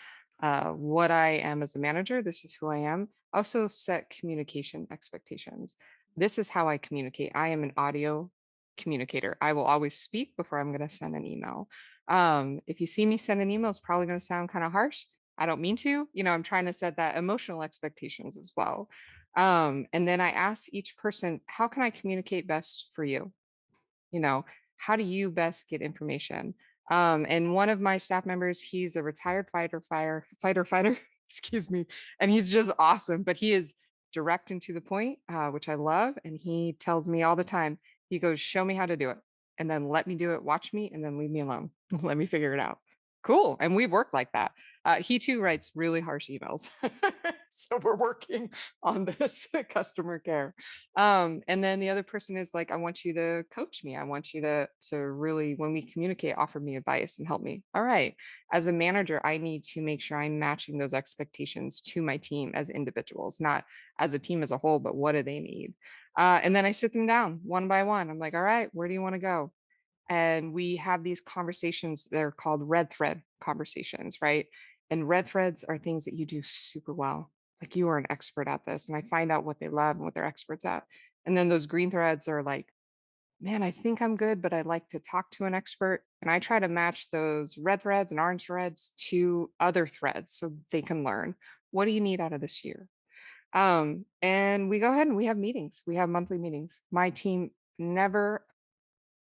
Speaker 2: what I am as a manager. This is who I am. I also set communication expectations. This is how I communicate. I am an audio communicator. I will always speak before I'm going to send an email. If you see me send an email, it's probably going to sound kind of harsh. I don't mean to. I'm trying to set that emotional expectations as well. And then I ask each person, how can I communicate best for you? You know, how do you best get information? And one of my staff members, he's a retired fighter, excuse me, and he's just awesome. But he is direct and to the point, which I love. And he tells me all the time, he goes, "Show me how to do it, and then let me do it. Watch me, and then leave me alone. Let me figure it out." Cool. And we work like that. He too writes really harsh emails. So we're working on this customer care. And then the other person is like, I want you to coach me. I want you to really, when we communicate, offer me advice and help me. All right. As a manager, I need to make sure I'm matching those expectations to my team as individuals, not as a team as a whole, but what do they need? And then I sit them down one by one. I'm like, all right, where do you want to go? And we have these conversations. They're called red thread conversations, right? And red threads are things that you do super well. Like you are an expert at this. And I find out what they love and what they're experts at. And then those green threads are like, man, I think I'm good, but I'd like to talk to an expert. And I try to match those red threads and orange threads to other threads so they can learn. What do you need out of this year? And we go ahead and we have meetings. We have monthly meetings. My team never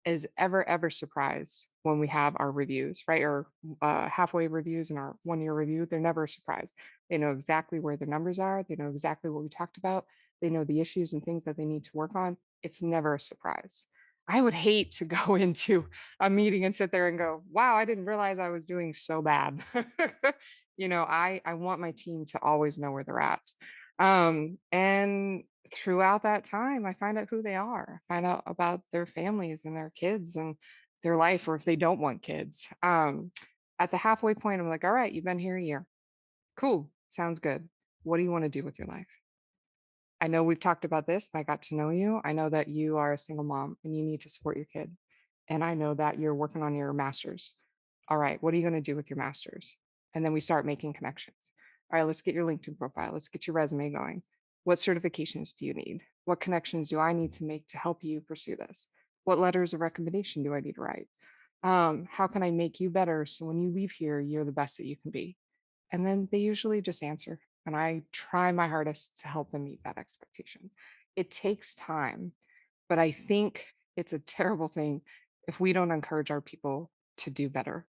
Speaker 2: is ever surprised when we have our reviews, right? Or halfway reviews and our 1 year review. They're never surprised. They know exactly where their numbers are. They know exactly what we talked about. They know the issues and things that they need to work on. It's never a surprise. I would hate to go into a meeting and sit there and go, wow, I didn't realize I was doing so bad. I want my team to always know where they're at. And throughout that time, I find out who they are. I find out about their families and their kids and their life, or if they don't want kids. At the halfway point, I'm like, all right, you've been here a year. Cool. Sounds good. What do you want to do with your life? I know we've talked about this and I got to know you. I know that you are a single mom and you need to support your kid. And I know that you're working on your master's. All right, what are you going to do with your master's? And then we start making connections. All right, let's get your LinkedIn profile. Let's get your resume going. What certifications do you need? What connections do I need to make to help you pursue this? What letters of recommendation do I need to write? How can I make you better so when you leave here, you're the best that you can be? And then they usually just answer. And I try my hardest to help them meet that expectation. It takes time, but I think it's a terrible thing if we don't encourage our people to do better.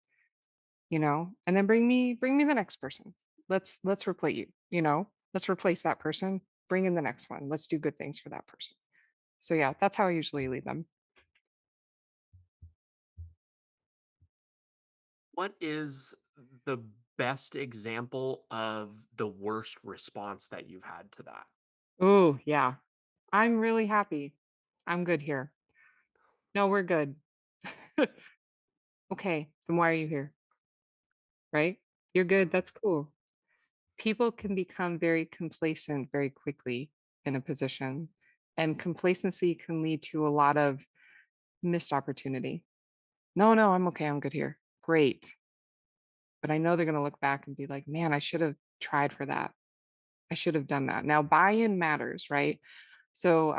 Speaker 2: And then bring me the next person. Let's replace you. Let's replace that person, bring in the next one. Let's do good things for that person. So yeah, that's how I usually leave them.
Speaker 1: What is the best example of the worst response that you've had to that?
Speaker 2: Oh, yeah. I'm really happy. I'm good here. No, we're good. Okay, then why are you here? Right? You're good. That's cool. People can become very complacent very quickly in a position, and complacency can lead to a lot of missed opportunity. No, no, I'm okay. I'm good here. Great. But I know they're going to look back and be like, man, I should have tried for that. I should have done that. Now, buy-in matters, right? So,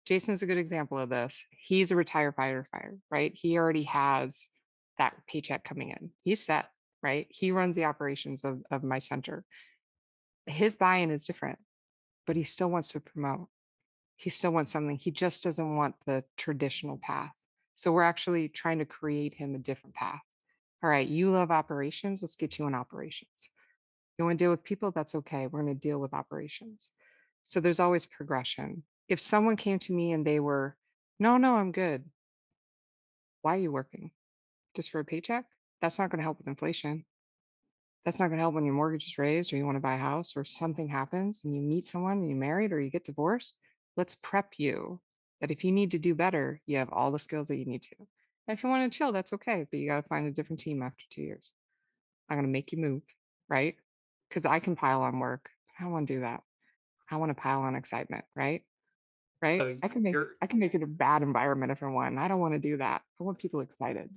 Speaker 2: Jason's a good example of this. He's a retired firefighter, right? He already has that paycheck coming in. He's set, right? He runs the operations of my center. His buy-in is different, but he still wants to promote. He still wants something. He just doesn't want the traditional path. So we're actually trying to create him a different path. All right, you love operations. Let's get you in operations. You want to deal with people? That's okay. We're going to deal with operations. So there's always progression. If someone came to me and they were, no, no, I'm good. Why are you working? Just for a paycheck? That's not going to help with inflation. That's not going to help when your mortgage is raised or you want to buy a house or something happens and you meet someone and you married or you get divorced. Let's prep you that if you need to do better, you have all the skills that you need to. And if you want to chill, that's okay. But you got to find a different team after 2 years. I'm going to make you move, right? Because I can pile on work. I don't want to do that. I want to pile on excitement, right? Right?
Speaker 1: So you're
Speaker 2: I can make it a bad environment if I want. I don't want to do that. I want people excited.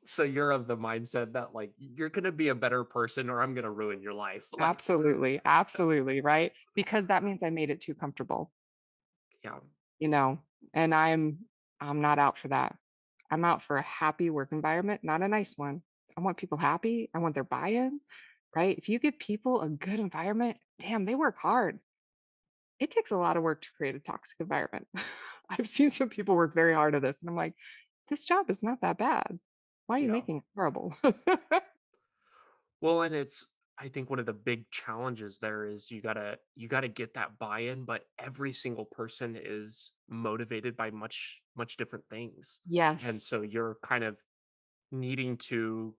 Speaker 1: so you're of the mindset that like you're gonna be a better person or I'm gonna ruin your life. Like,
Speaker 2: Absolutely. Absolutely. Right. Because that means I made it too comfortable,
Speaker 1: yeah,
Speaker 2: you know, and I'm not out for that. I'm out for a happy work environment, not a nice one. I want people happy. I want their buy-in, right? If you give people a good environment, damn, they work hard. It takes a lot of work to create a toxic environment. I've seen some people work very hard at this, and I'm like, this job is not that bad. Why are you
Speaker 1: yeah.
Speaker 2: making it horrible?
Speaker 1: Well, and it's I think one of the big challenges there is you gotta get that buy-in, but every single person is motivated by much different things. And
Speaker 2: Yes.
Speaker 1: so you're kind of needing to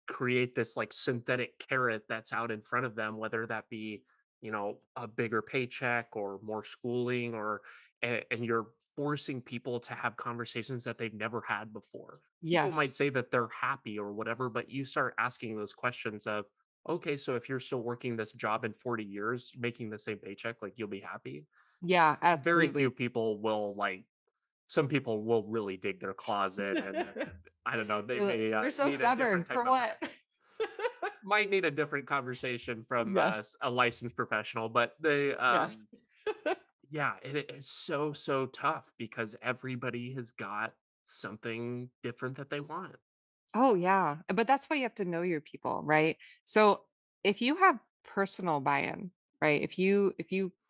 Speaker 1: create this like synthetic carrot that's out in front of them, whether that be, a bigger paycheck or more schooling and you're forcing people to have conversations that they've never had before. People might
Speaker 2: Yes.
Speaker 1: say that they're happy or whatever, but you start asking those questions of, okay, so if you're still working this job in 40 years, making the same paycheck, like you'll be happy.
Speaker 2: Yeah,
Speaker 1: Very few
Speaker 2: absolutely.
Speaker 1: people will like some people will really dig their closet and I don't know, they may
Speaker 2: You're so
Speaker 1: need a
Speaker 2: stubborn.
Speaker 1: different
Speaker 2: For
Speaker 1: type of
Speaker 2: what?
Speaker 1: might need a different conversation from
Speaker 2: Yes.
Speaker 1: a licensed professional, but
Speaker 2: Yes.
Speaker 1: yeah, it is so tough because everybody has got something different that they want.
Speaker 2: Oh, yeah. But that's why you have to know your people, right? So if you have personal buy-in, right? If you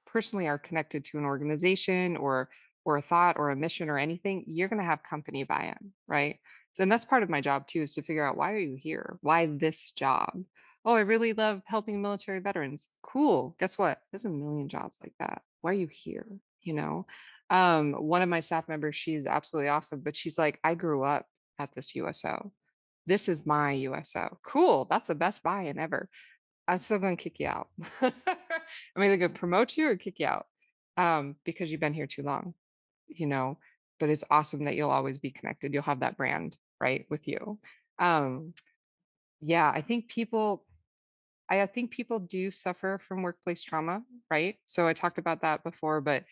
Speaker 2: personally are connected to an organization or a thought or a mission or anything, you're going to have company buy-in, right? So, and that's part of my job too, is to figure out why are you here? Why this job? Oh, I really love helping military veterans. Cool. Guess what? There's a million jobs like that. Why are you here? You know? One of my staff members, she's absolutely awesome, but she's like, I grew up at this USO. This is my USO. Cool. That's the best buy-in ever. I'm still going to kick you out. I'm either going to promote you or kick you out because you've been here too long, you know. But it's awesome that you'll always be connected. You'll have that brand right with you. Um, yeah, I think people do suffer from workplace trauma, right? So I talked about that before, but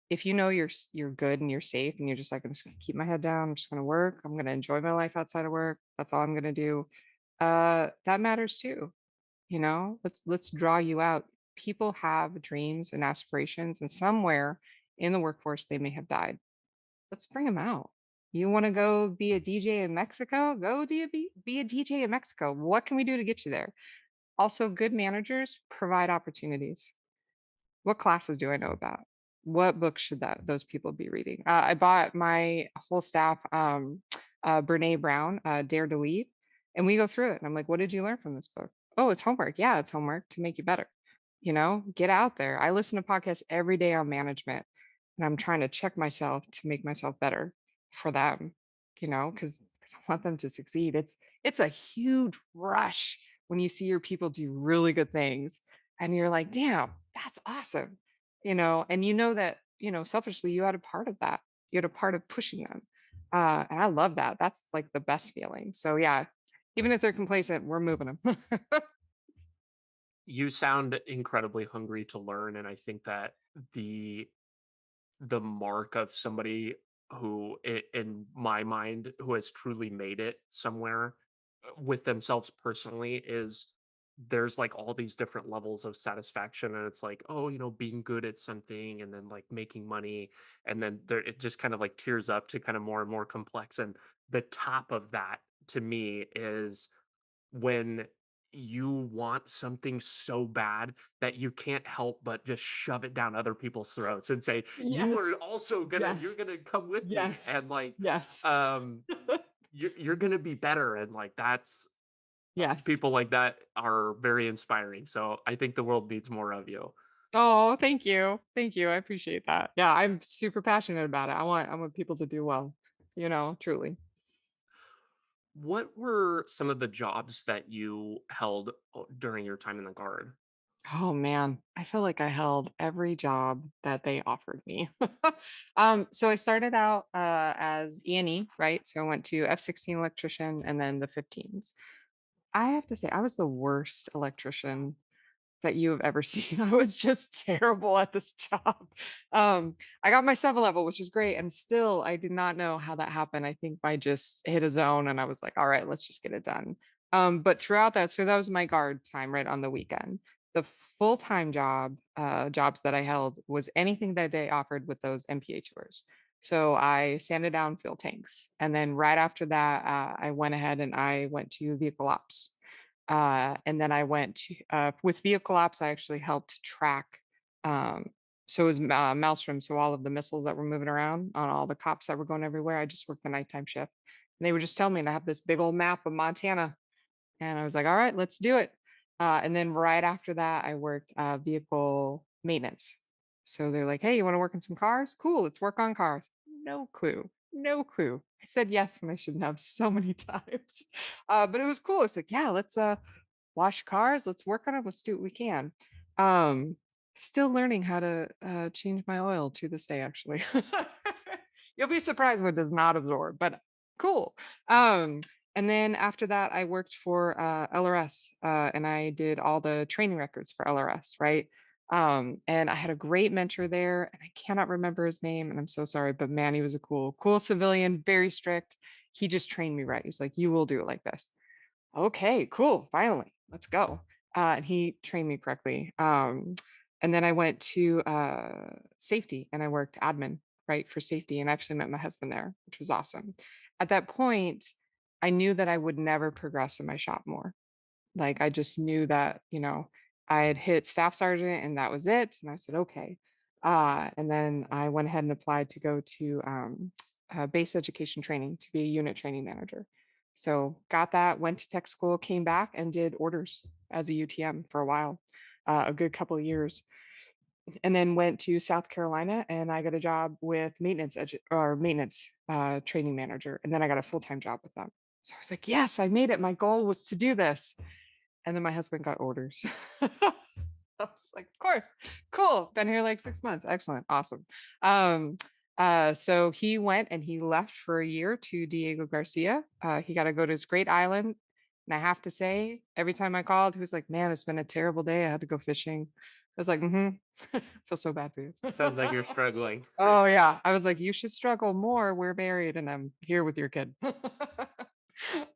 Speaker 2: if you know you're good and you're safe and you're just like, I'm just gonna keep my head down, I'm just gonna work, I'm gonna enjoy my life outside of work, that's all I'm gonna do. That matters too. You know, let's draw you out. People have dreams and aspirations, and somewhere in the workforce they may have died. Let's bring them out. You want to go be a DJ in Mexico? Be a DJ in Mexico. What can we do to get you there? Also, good managers provide opportunities. What classes do I know about? What books should those people be reading? I bought my whole staff Brene Brown, Dare to Lead, and we go through it. And I'm like, what did you learn from this book? Oh, it's homework. Yeah, it's homework to make you better. You know, get out there. I listen to podcasts every day on management, and I'm trying to check myself to make myself better for them. You know, because I want them to succeed. It's a huge rush when you see your people do really good things and you're like, damn, that's awesome. You know, and you know that, you know, selfishly, you had a part of that. You had a part of pushing them. And I love that. That's like the best feeling. So, yeah, even if they're complacent, we're moving them.
Speaker 1: You sound incredibly hungry to learn, and I think that the mark of somebody who in my mind who has truly made it somewhere with themselves personally is there's like all these different levels of satisfaction, and it's like, oh, being good at something and then like making money, and then there it just kind of like tears up to kind of more and more complex, and the top of that to me is when you want something so bad that you can't help but just shove it down other people's throats and say, "You are
Speaker 2: Yes.
Speaker 1: also you're
Speaker 2: Yes.
Speaker 1: gonna come with me,"
Speaker 2: Yes.
Speaker 1: and like,
Speaker 2: Yes.
Speaker 1: um, you're gonna be better, and like that's
Speaker 2: Yes.
Speaker 1: people like that are very inspiring. So I think the world needs more of you.
Speaker 2: Oh, thank you. Thank you. I appreciate that. Yeah, I'm super passionate about it. I want people to do well, truly.
Speaker 1: What were some of the jobs that you held during your time in the guard?
Speaker 2: Oh man, I feel like I held every job that they offered me. So I started out as E&E, right? So I went to F-16 electrician and then the 15s. I have to say, I was the worst electrician that you have ever seen. I was just terrible at this job. I got my 7 level, which is great. And still, I did not know how that happened. I think I just hit a zone and I was like, all right, let's just get it done. But throughout that, so that was my guard time, right on the weekend. The full-time jobs that I held was anything that they offered with those MPA tours. So I sanded down fuel tanks. And then right after that, I went ahead and I went to vehicle ops. And then I went to, with vehicle ops, I actually helped track. Um, so it was Maelstrom. So all of the missiles that were moving around on all the cops that were going everywhere. I just worked the nighttime shift. And they were just telling me to have this big old map of Montana. And I was like, all right, let's do it. And then right after that, I worked vehicle maintenance. So they're like, hey, you want to work on some cars? Cool, let's work on cars. No clue. No clue. I said yes when I shouldn't have so many times. But it was cool. It's like, yeah, let's wash cars. Let's work on it. Let's do what we can. Um, Still learning how to change my oil to this day, actually. You'll be surprised what it does not absorb, but cool. Um, and then after that, I worked for LRS and I did all the training records for LRS, right? And I had a great mentor there, and I cannot remember his name, and I'm so sorry, but man, he was a cool civilian, very strict. He just trained me right. He's like, you will do it like this. Okay, cool. Finally, let's go. And he trained me correctly. And then I went to safety and I worked admin, right, for safety and actually met my husband there, which was awesome. At that point, I knew that I would never progress in my shop more. Like I just knew that, I had hit staff sergeant and that was it. And I said, okay. And then I went ahead and applied to go to base education training to be a unit training manager. So got that, went to tech school, came back and did orders as a UTM for a while, a good couple of years, and then went to South Carolina and I got a job with maintenance training manager, and then I got a full time job with them. So I was like, yes, I made it. My goal was to do this, and then my husband got orders. I was like, of course, cool. Been here like 6 months. Excellent, awesome. Um, so he went and he left for a year to Diego Garcia. He got to go to his great island. And I have to say, every time I called, he was like, man, it's been a terrible day. I had to go fishing. I was like, feel so bad for you.
Speaker 1: Sounds like you're struggling.
Speaker 2: Oh, yeah. I was like, you should struggle more. We're married and I'm here with your kid.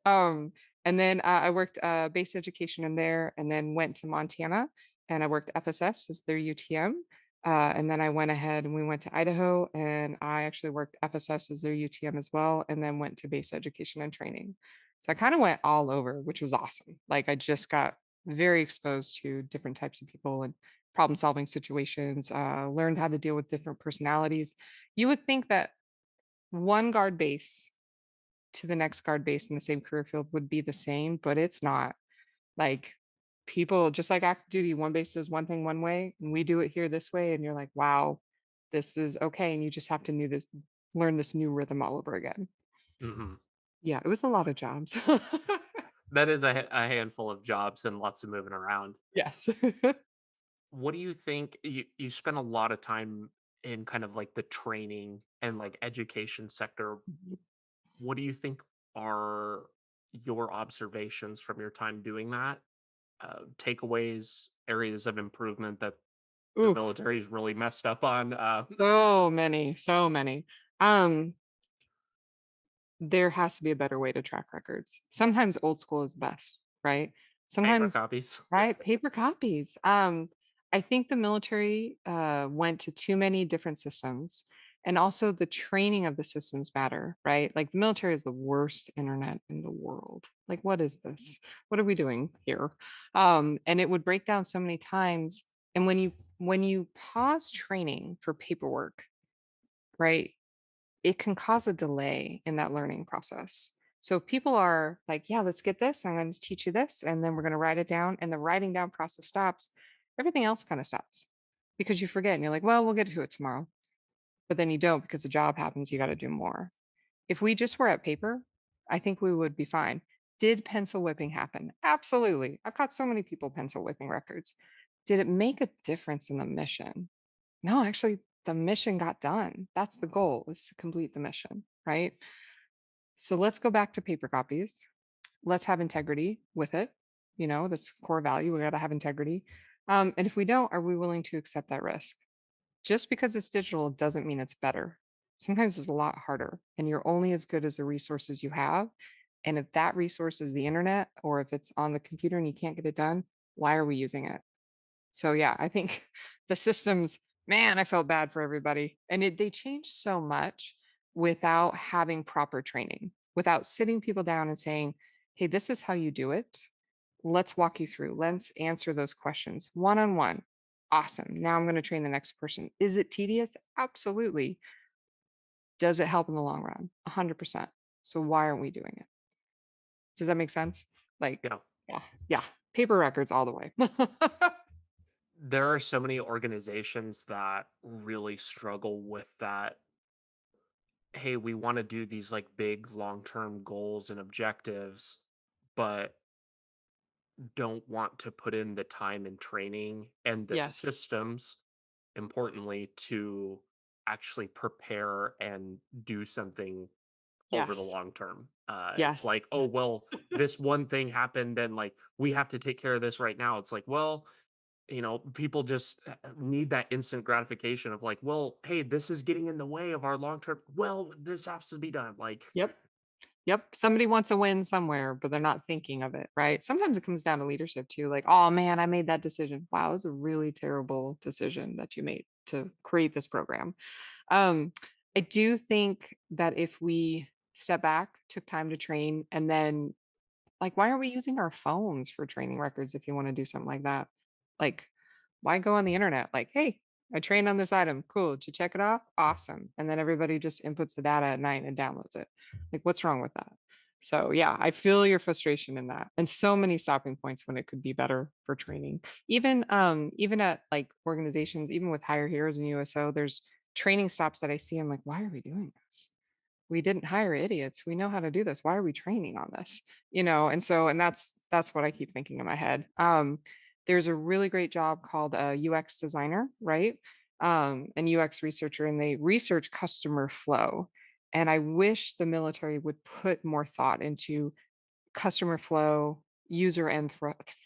Speaker 2: um, and then I worked base education in there and then went to Montana and I worked FSS as their UTM. And then I went ahead and we went to Idaho and I actually worked FSS as their UTM as well. And then went to base education and training. So I kind of went all over, which was awesome. Like I just got very exposed to different types of people and problem solving situations, learned how to deal with different personalities. You would think that one guard base to the next guard base in the same career field would be the same, but it's not. Like people, just like active duty, one base does one thing one way, and we do it here this way, and you're like, wow, this is okay, and you just have to learn this new rhythm all over again.
Speaker 1: Mhm.
Speaker 2: Yeah, it was a lot of jobs.
Speaker 1: That is a handful of jobs and lots of moving around.
Speaker 2: Yes.
Speaker 1: What do you think you spent a lot of time in kind of like the training and like education sector? What do you think are your observations from your time doing that? takeaways, areas of improvement that the
Speaker 2: Ooh,
Speaker 1: military's really messed up on?
Speaker 2: so many, so many. Um, there has to be a better way to track records. Sometimes old school is best, right?
Speaker 1: Paper
Speaker 2: Sometimes,
Speaker 1: copies.
Speaker 2: right, paper copies. I think the military went to too many different systems, and also the training of the systems matter, right? Like the military is the worst internet in the world. Like, what is this? What are we doing here? And it would break down so many times. And when you pause training for paperwork, right? It can cause a delay in that learning process. So people are like, yeah, let's get this. I'm going to teach you this. And then we're going to write it down. And the writing down process stops. Everything else kind of stops because you forget and you're like, well, we'll get to it tomorrow. But then you don't because the job happens. You got to do more. If we just were at paper, I think we would be fine. Did pencil whipping happen? Absolutely. I've got so many people pencil whipping records. Did it make a difference in the mission? No, actually, the mission got done. That's the goal, is to complete the mission, right? So let's go back to paper copies. Let's have integrity with it. That's core value. We got to have integrity. And if we don't, are we willing to accept that risk? Just because it's digital doesn't mean it's better. Sometimes it's a lot harder, and you're only as good as the resources you have. And if that resource is the internet, or if it's on the computer and you can't get it done, why are we using it? So yeah, I think the systems, man, I felt bad for everybody. And they changed so much without having proper training, without sitting people down and saying, hey, this is how you do it. Let's walk you through. Let's answer those questions one on one. Awesome. Now I'm going to train the next person. Is it tedious? Absolutely. Does it help in the long run? 100%. So why aren't we doing it? Does that make sense? Like,
Speaker 1: Yeah.
Speaker 2: yeah, yeah. Paper records all the way.
Speaker 1: There are so many organizations that really struggle with that. Hey, we want to do these like big long-term goals and objectives, but don't want to put in the time and training and the
Speaker 2: Yes.
Speaker 1: systems, importantly, to actually prepare and do something over the
Speaker 2: Yes.
Speaker 1: long term. It's
Speaker 2: Yes.
Speaker 1: like, oh, well, this one thing happened and like we have to take care of this right now. It's like, well, people just need that instant gratification of like, well, hey, this is getting in the way of our long term. Well, this has to be done. Like,
Speaker 2: Yep. Yep. Somebody wants a win somewhere, but they're not thinking of it, right? Sometimes it comes down to leadership too. Like, oh man, I made that decision. Wow, it was a really terrible decision that you made to create this program. Um, I do think that if we step back, took time to train, and then like, why are we using our phones for training records if you want to do something like that? Like, why go on the internet? Like, hey, I trained on this item. Cool. Did you check it off? Awesome. And then everybody just inputs the data at night and downloads it. Like, what's wrong with that? So yeah, I feel your frustration in that. And so many stopping points when it could be better for training. Even at like organizations, even with hire heroes and USO, there's training stops that I see. I'm like, why are we doing this? We didn't hire idiots. We know how to do this. Why are we training on this? And that's what I keep thinking in my head. There's a really great job called a UX designer, right? And UX researcher, and they research customer flow. And I wish the military would put more thought into customer flow, user end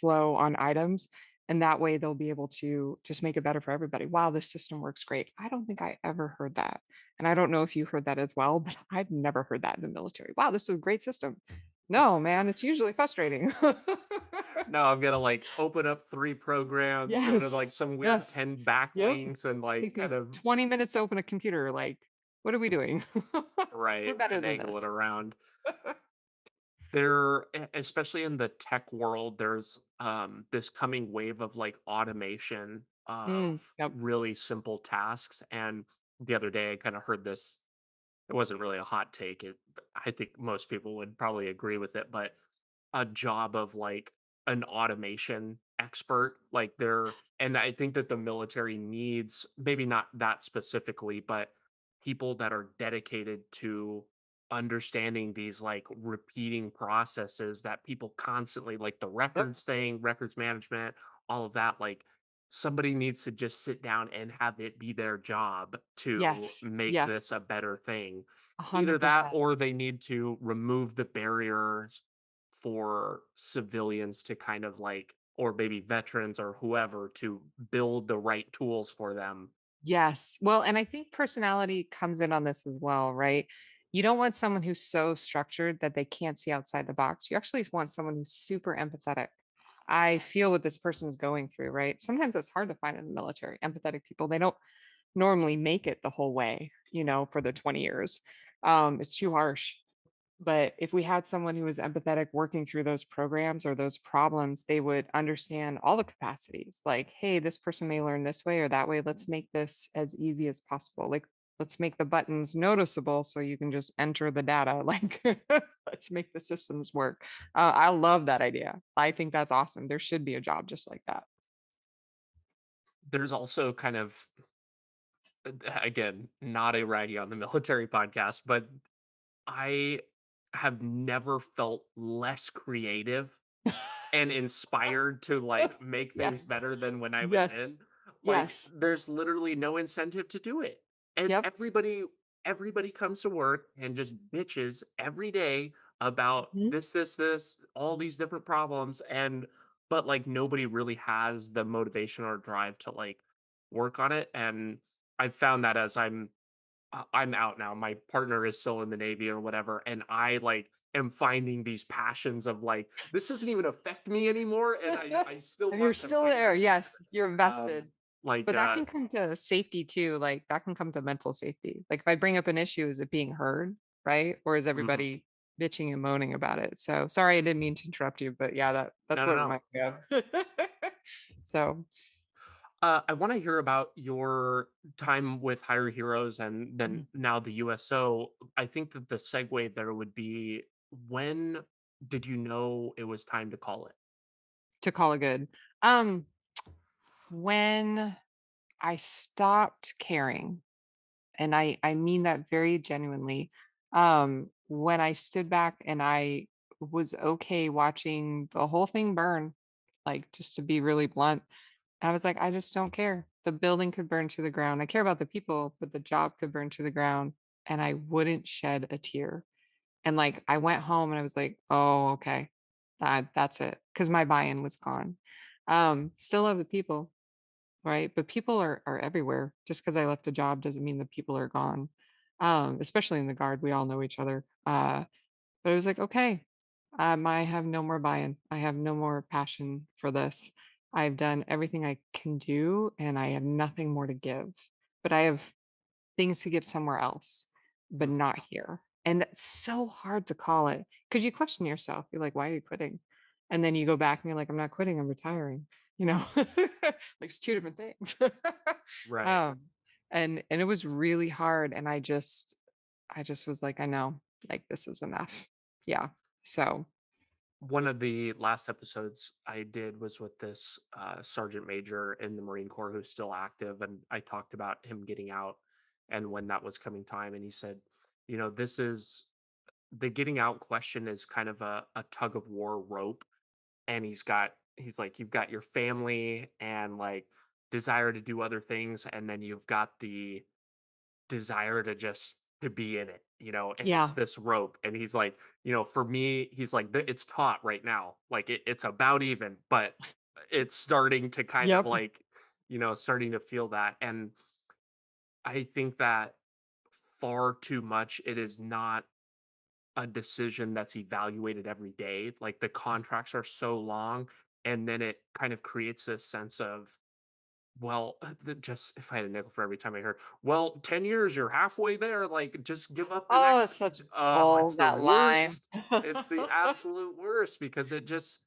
Speaker 2: flow on items. And that way they'll be able to just make it better for everybody. Wow, this system works great. I don't think I ever heard that. And I don't know if you heard that as well, but I've never heard that in the military. Wow, this is a great system. No, man, it's usually frustrating.
Speaker 1: no, I'm gonna like open up 3 programs, go to
Speaker 2: Yes.
Speaker 1: like some weird
Speaker 2: Yes.
Speaker 1: 10
Speaker 2: Yep.
Speaker 1: backlinks and like
Speaker 2: Take me
Speaker 1: kind of
Speaker 2: 20 minutes to open a computer. Like, what are we doing? We're
Speaker 1: right
Speaker 2: better than
Speaker 1: finagle it
Speaker 2: this.
Speaker 1: around. There, especially in the tech world, there's this coming wave of like automation of
Speaker 2: Yep.
Speaker 1: really simple tasks. And the other day I kind of heard this. It wasn't really a hot take. I think most people would probably agree with it, but a job of like an automation expert, like they're, and I think that the military needs maybe not that specifically, but people that are dedicated to understanding these like repeating processes that people constantly like the
Speaker 2: Yep.
Speaker 1: records thing, records management, all of that. Like somebody needs to just sit down and have it be their job to
Speaker 2: Yes.
Speaker 1: make this
Speaker 2: Yes.
Speaker 1: a better thing. Either that
Speaker 2: 100%.
Speaker 1: or they need to remove the barriers for civilians to kind of like or maybe veterans or whoever to build the right tools for them.
Speaker 2: Yes. Well, and I think personality comes in on this as well, right? You don't want someone who's so structured that they can't see outside the box. You actually want someone who's super empathetic. I feel what this person's going through, right? Sometimes it's hard to find in the military, empathetic people. They don't normally make it the whole way, for the 20 years. It's too harsh. But if we had someone who was empathetic working through those programs or those problems, they would understand all the capacities. Like, hey, this person may learn this way or that way. Let's make this as easy as possible. Like, let's make the buttons noticeable so you can just enter the data. Like, let's make the systems work. I love that idea. I think that's awesome. There should be a job just like that.
Speaker 1: There's also kind of, again, not a raggy on the military podcast, but I have never felt less creative and inspired to, like, make things
Speaker 2: Yes.
Speaker 1: better than when I was
Speaker 2: Yes.
Speaker 1: in. Like,
Speaker 2: Yes.
Speaker 1: there's literally no incentive to do it. And
Speaker 2: Yep.
Speaker 1: everybody comes to work and just bitches every day about
Speaker 2: Mhm.
Speaker 1: this, all these different problems, and but, like, nobody really has the motivation or drive to, like, work on it, and I've found that as I'm out now. My partner is still in the Navy or whatever, and I like am finding these passions of like this doesn't even affect me anymore, and I still
Speaker 2: And you're
Speaker 1: want to
Speaker 2: still
Speaker 1: bring
Speaker 2: there.
Speaker 1: that
Speaker 2: Yes,
Speaker 1: service.
Speaker 2: you're invested.
Speaker 1: Like
Speaker 2: But that can come to safety too. Like that can come to mental safety. Like if I bring up an issue, is it being heard? Right? Or is
Speaker 1: mhm.
Speaker 2: everybody bitching and moaning about it? So sorry I didn't mean to interrupt you, but yeah, that's
Speaker 1: No, no,
Speaker 2: what it
Speaker 1: no.
Speaker 2: reminds me of. So
Speaker 1: I want to hear about your time with Hire Heroes and then
Speaker 2: mhm,
Speaker 1: now the USO. I think that the segue there would be, when did you know it was time to call it?
Speaker 2: to call it good. Um, when I stopped caring, and I mean that very genuinely. When I stood back and I was okay watching the whole thing burn, like just to be really blunt, I was like, I just don't care. The building could burn to the ground. I care about the people, but the job could burn to the ground, and I wouldn't shed a tear. And like I went home and I was like, oh, okay. That's it. Because my buy-in was gone. Still love the people, right? But people are everywhere. Just because I left a job doesn't mean the people are gone. Especially in the guard, we all know each other. But I was like, okay, I have no more buy-in. I have no more passion for this. I've done everything I can do, and I have nothing more to give. But I have things to give somewhere else, but
Speaker 1: Mhm.
Speaker 2: not here. And that's so hard to call it because you question yourself. You're like, why are you quitting? And then you go back and you're like, I'm not quitting, I'm retiring. You know, like it's two different things.
Speaker 1: Right.
Speaker 2: um, and it was really hard. And I just was like, I know, like this is enough. Yeah. So
Speaker 1: One of the last episodes I did was with this sergeant major in the Marine Corps who's still active, and I talked about him getting out and when that was coming time. And he said, this is the getting out question is kind of a tug of war rope. And he's like, you've got your family and like desire to do other things, and then you've got the desire to just to be in it, and it's
Speaker 2: yeah.
Speaker 1: this rope. And he's like, for me, he's like, It's taut right now. Like it's about even, but it's starting to kind of
Speaker 2: Yep.
Speaker 1: like, starting to feel that. And I think that far too much, it is not a decision that's evaluated every day. Like the contracts are so long, and then it kind of creates a sense of, well, just if I had a nickel for every time I heard, well, 10 years, you're halfway there. Like, just give up the
Speaker 2: Oh, it's
Speaker 1: next.
Speaker 2: such
Speaker 1: Oh,
Speaker 2: oh
Speaker 1: it's the
Speaker 2: that line.
Speaker 1: worst. It's the absolute worst because it just,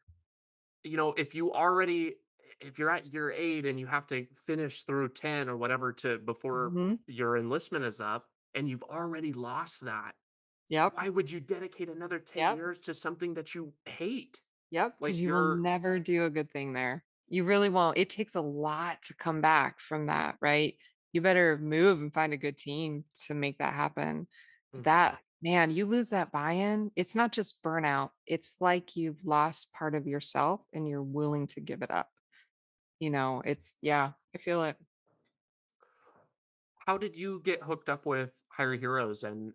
Speaker 1: if you already, if you're at year 8 and you have to finish through 10 or whatever to before
Speaker 2: Mhm.
Speaker 1: your enlistment is up and you've already lost that,
Speaker 2: Yep.
Speaker 1: why would you dedicate another 10
Speaker 2: Yep.
Speaker 1: years to something that you hate?
Speaker 2: Yep, because
Speaker 1: Like,
Speaker 2: you will
Speaker 1: you're,
Speaker 2: never do a good thing there. You really won't. It takes a lot to come back from that, right? You better move and find a good team to make that happen.
Speaker 1: Mhm.
Speaker 2: That man, you lose that buy-in, it's not just burnout. It's like you've lost part of yourself and you're willing to give it up. It's yeah, I feel it.
Speaker 1: How did you get hooked up with Hire Heroes, and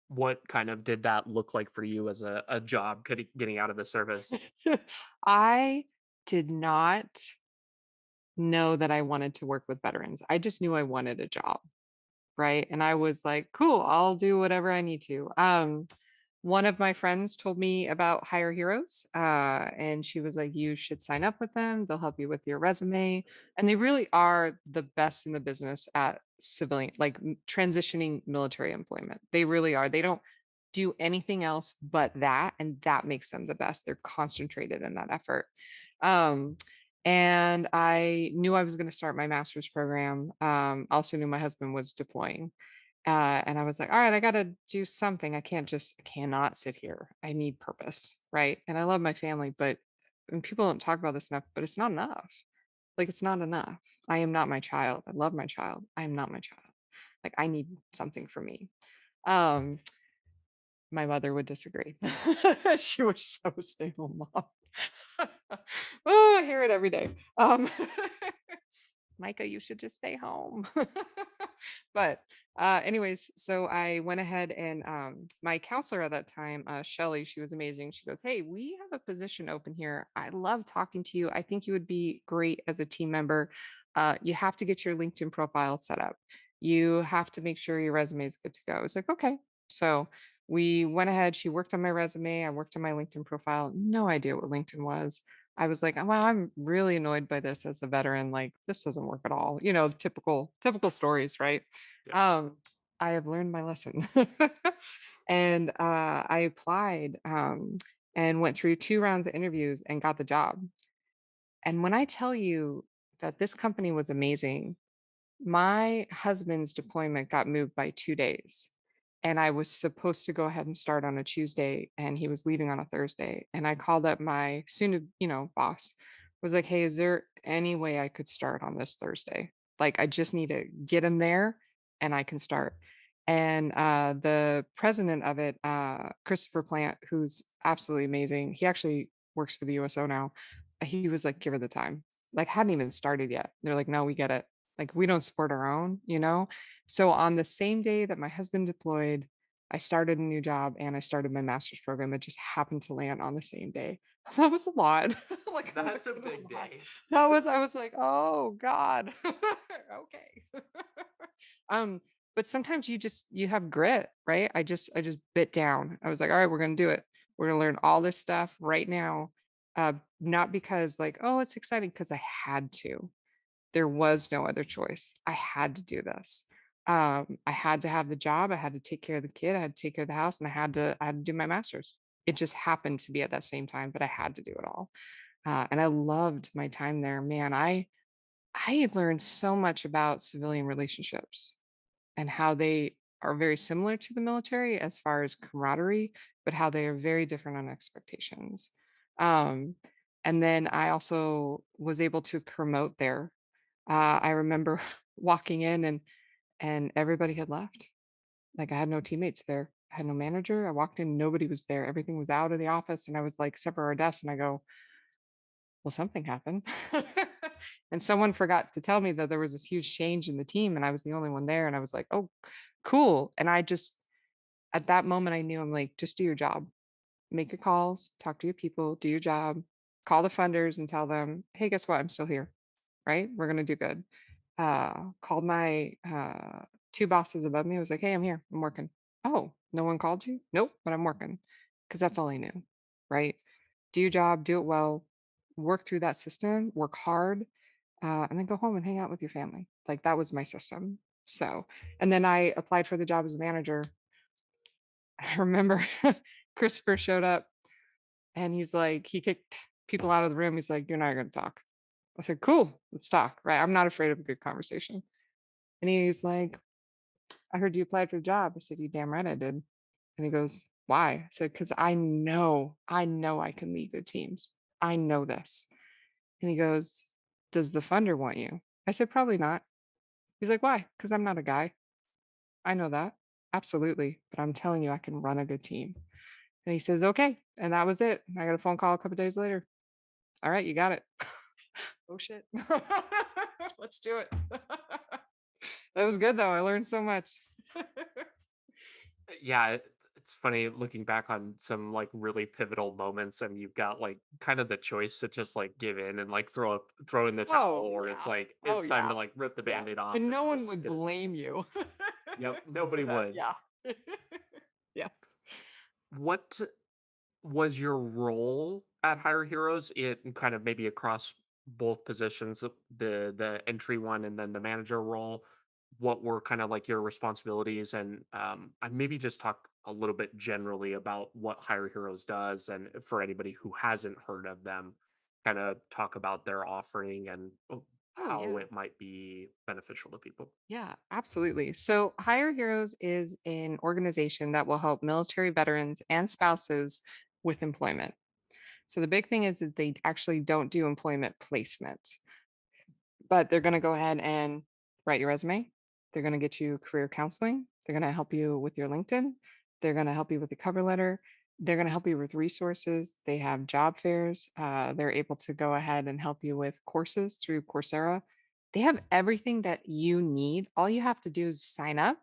Speaker 1: what kind of did that look like for you as a job getting out of the service?
Speaker 2: I did not know that I wanted to work with veterans. I just knew I wanted a job. Right. And I was like, cool, I'll do whatever I need to. One of my friends told me about Hire Heroes, and she was like, you should sign up with them. They'll help you with your resume. And they really are the best in the business at civilian, like transitioning military employment. They really are. They don't do anything else but that. And that makes them the best. They're concentrated in that effort. Um, and I knew I was going to start my master's program. Also knew my husband was deploying. And I was like, all right, I got to do something. I cannot sit here. I need purpose. Right. And I love my family, but and people don't talk about this enough, but it's not enough. Like, it's not enough. I am not my child. I love my child. I am not my child. Like, I need something for me. Um, my mother would disagree. She wishes I was stay home mom. Oh, I hear it every day. Micah, you should just stay home. But anyways, so I went ahead and my counselor at that time, Shelly, she was amazing. She goes, hey, we have a position open here. I love talking to you. I think you would be great as a team member. You have to get your LinkedIn profile set up. You have to make sure your resume is good to go. I was like, okay. So we went ahead. She worked on my resume. I worked on my LinkedIn profile. No idea what LinkedIn was. I was like, wow, I'm really annoyed by this as a veteran. Like, this doesn't work at all. Typical stories, right?
Speaker 1: Yeah.
Speaker 2: I have learned my lesson. And I applied and went through 2 rounds of interviews and got the job. And when I tell you that this company was amazing, my husband's deployment got moved by 2 days. And I was supposed to go ahead and start on a Tuesday, and he was leaving on a Thursday. And I called up my boss, was like, hey, is there any way I could start on this Thursday? Like, I just need to get him there and I can start. And the president of it, Christopher Plant, who's absolutely amazing, he actually works for the USO now. He was like, give her the time. Like, hadn't even started yet. They're like, no, we get it. Like, we don't support our own. So on the same day that my husband deployed, I started a new job and I started my master's program. It just happened to land on the same day. That was a lot. Like,
Speaker 1: That's a
Speaker 2: that was
Speaker 1: big
Speaker 2: lot.
Speaker 1: day.
Speaker 2: I was like, oh God. Okay. um, but sometimes you have grit, right? I just bit down. I was like, all right, we're gonna do it. We're gonna learn all this stuff right now. Not because like, oh, it's exciting, because I had to. There was no other choice. I had to do this. I had to have the job. I had to take care of the kid. I had to take care of the house, and I had to do my master's. It just happened to be at that same time, but I had to do it all. And I loved my time there. Man, I learned so much about civilian relationships and how they are very similar to the military as far as camaraderie, but how they are very different on expectations. Um, and then I also was able to promote there. I remember walking in and everybody had left. Like, I had no teammates there. I had no manager. I walked in, nobody was there. Everything was out of the office, and I was like, except for our desk, and I go, well, something happened. And someone forgot to tell me that there was this huge change in the team, and I was the only one there. And I was like, oh, cool. And I just, at that moment, I knew, I'm like, just do your job, make your calls, talk to your people, do your job, call the funders and tell them, hey, guess what? I'm still here. Right? We're going to do good. Called my 2 bosses above me. I was like, hey, I'm here. I'm working. Oh, no one called you? Nope, but I'm working. Because that's all I knew. Right? Do your job, do it well, work through that system, work hard, and then go home and hang out with your family. Like, that was my system. So, and then I applied for the job as a manager. I remember Christopher showed up and he's like, he kicked people out of the room. He's like, you're not going to talk. I said, cool, let's talk. Right. I'm not afraid of a good conversation. And he's like, I heard you applied for the job. I said, you damn right I did. And he goes, why? I said, because I know I can lead good teams. I know this. And he goes, does the funder want you? I said, probably not. He's like, why? Because I'm not a guy. I know that. Absolutely. But I'm telling you, I can run a good team. And he says, okay. And that was it. I got a phone call a couple days later. All right, you got it. Oh, shit. Let's do it. That was good, though. I learned so much.
Speaker 1: Yeah, It's funny looking back on some like really pivotal moments, and you've got like kind of the choice to just like give in and like throw in the towel,
Speaker 2: Oh,
Speaker 1: or it's
Speaker 2: yeah.
Speaker 1: like
Speaker 2: Oh,
Speaker 1: it's time to
Speaker 2: yeah.
Speaker 1: like rip the
Speaker 2: Yeah.
Speaker 1: band-aid off
Speaker 2: And
Speaker 1: and
Speaker 2: no one
Speaker 1: just
Speaker 2: would
Speaker 1: get it.
Speaker 2: blame you
Speaker 1: Yep, nobody
Speaker 2: for that.
Speaker 1: would.
Speaker 2: Yeah. Yes.
Speaker 1: What was your role at Hire Heroes? It kind of maybe across both positions, the entry one and then the manager role. What were kind of like your responsibilities, and I maybe just talk a little bit generally about what Hire Heroes does, and for anybody who hasn't heard of them, kind of talk about their offering and
Speaker 2: Oh,
Speaker 1: how
Speaker 2: yeah.
Speaker 1: it might be beneficial to people.
Speaker 2: Yeah, absolutely. So, Hire Heroes is an organization that will help military veterans and spouses with employment. So, the big thing is they actually don't do employment placement. But they're gonna go ahead and write your resume. They're gonna get you career counseling. They're gonna help you with your LinkedIn. They're gonna help you with the cover letter. They're gonna help you with resources. They have job fairs. They're able to go ahead and help you with courses through Coursera. They have everything that you need. All you have to do is sign up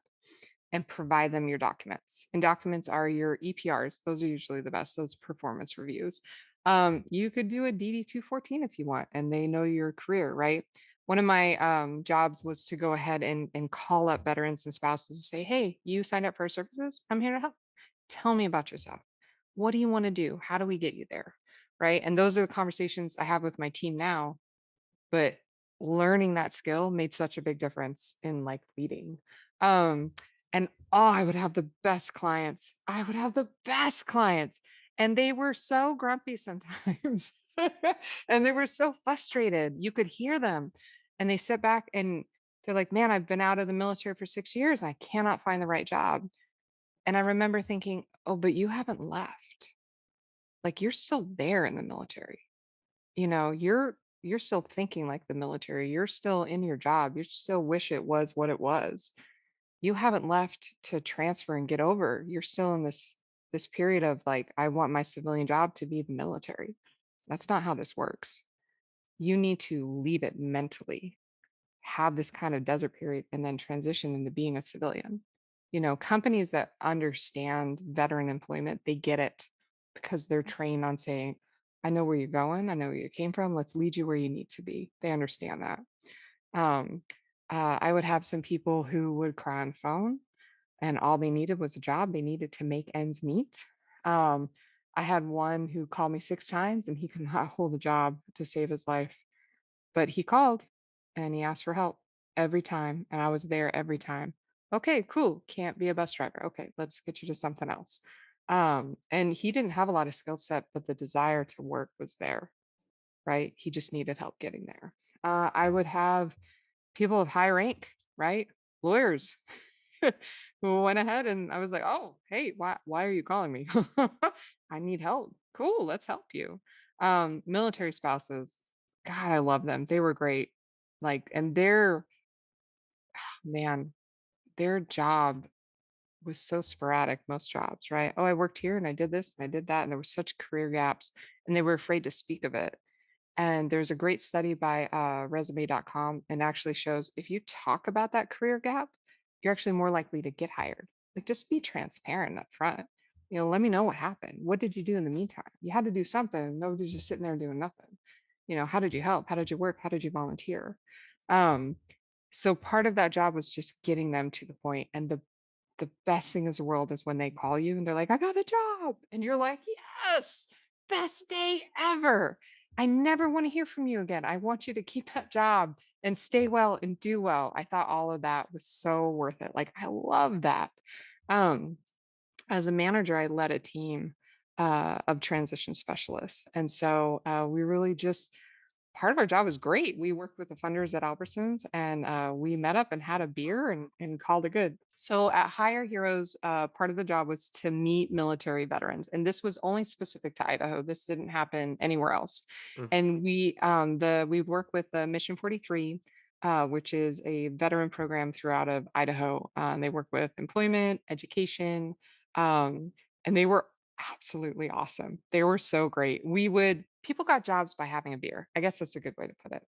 Speaker 2: and provide them your documents. And documents are your EPRs. Those are usually the best, those performance reviews. You could do a DD 214 if you want, and they know your career, right? One of my jobs was to go ahead and call up veterans and spouses and say, hey, you signed up for our services. I'm here to help. Tell me about yourself. What do you want to do? How do we get you there? Right. And those are the conversations I have with my team now, but learning that skill made such a big difference in like leading. Um, and oh, I would have the best clients. I would have the best clients. And they were so grumpy sometimes. And they were so frustrated. You could hear them. And they sit back and they're like, man, I've been out of the military for 6 years. I cannot find the right job. And I remember thinking, oh, but you haven't left. Like you're still there in the military. You're still thinking like the military. You're still in your job. You still wish it was what it was. You haven't left to transfer and get over. You're still in this period of like, I want my civilian job to be the military. That's not how this works. You need to leave it mentally, have this kind of desert period, and then transition into being a civilian. Companies that understand veteran employment, they get it because they're trained on saying, I know where you're going, I know where you came from, let's lead you where you need to be. They understand that. Um, I would have some people who would cry on the phone, and all they needed was a job. They needed to make ends meet. Um, I had one who called me 6 times and he could not hold a job to save his life, but he called and he asked for help every time, and I was there every time. Okay, cool. Can't be a bus driver. Okay, let's get you to something else. And he didn't have a lot of skill set, but the desire to work was there, right? He just needed help getting there. I would have people of high rank, right? Lawyers who went ahead, and I was like, oh, hey, why are you calling me? I need help. Cool, let's help you. Military spouses, God, I love them. They were great. Like, and man, their job was so sporadic, most jobs, right? Oh, I worked here and I did this and I did that. And there were such career gaps, and they were afraid to speak of it. And there's a great study by resume.com, and actually shows if you talk about that career gap, you're actually more likely to get hired. Like just be transparent up front. Let me know what happened. What did you do in the meantime? You had to do something. Nobody's just sitting there doing nothing. How did you help? How did you work? How did you volunteer? Um, so part of that job was just getting them to the point. And the best thing in the world is when they call you and they're like, I got a job. And you're like, yes, best day ever. I never want to hear from you again. I want you to keep that job and stay well and do well. I thought all of that was so worth it. Like, I love that. Um, as a manager, I led a team of transition specialists. And so we really just, part of our job was great. We worked with the funders at Albertsons, and we met up and had a beer and called it good. So at Hire Heroes, part of the job was to meet military veterans. And this was only specific to Idaho. This didn't happen anywhere else.
Speaker 1: Mhm.
Speaker 2: And we work with Mission 43. Which is a veteran program throughout of Idaho. They work with employment, education, um, and they were absolutely awesome. They were so great. People got jobs by having a beer. I guess that's a good way to put it.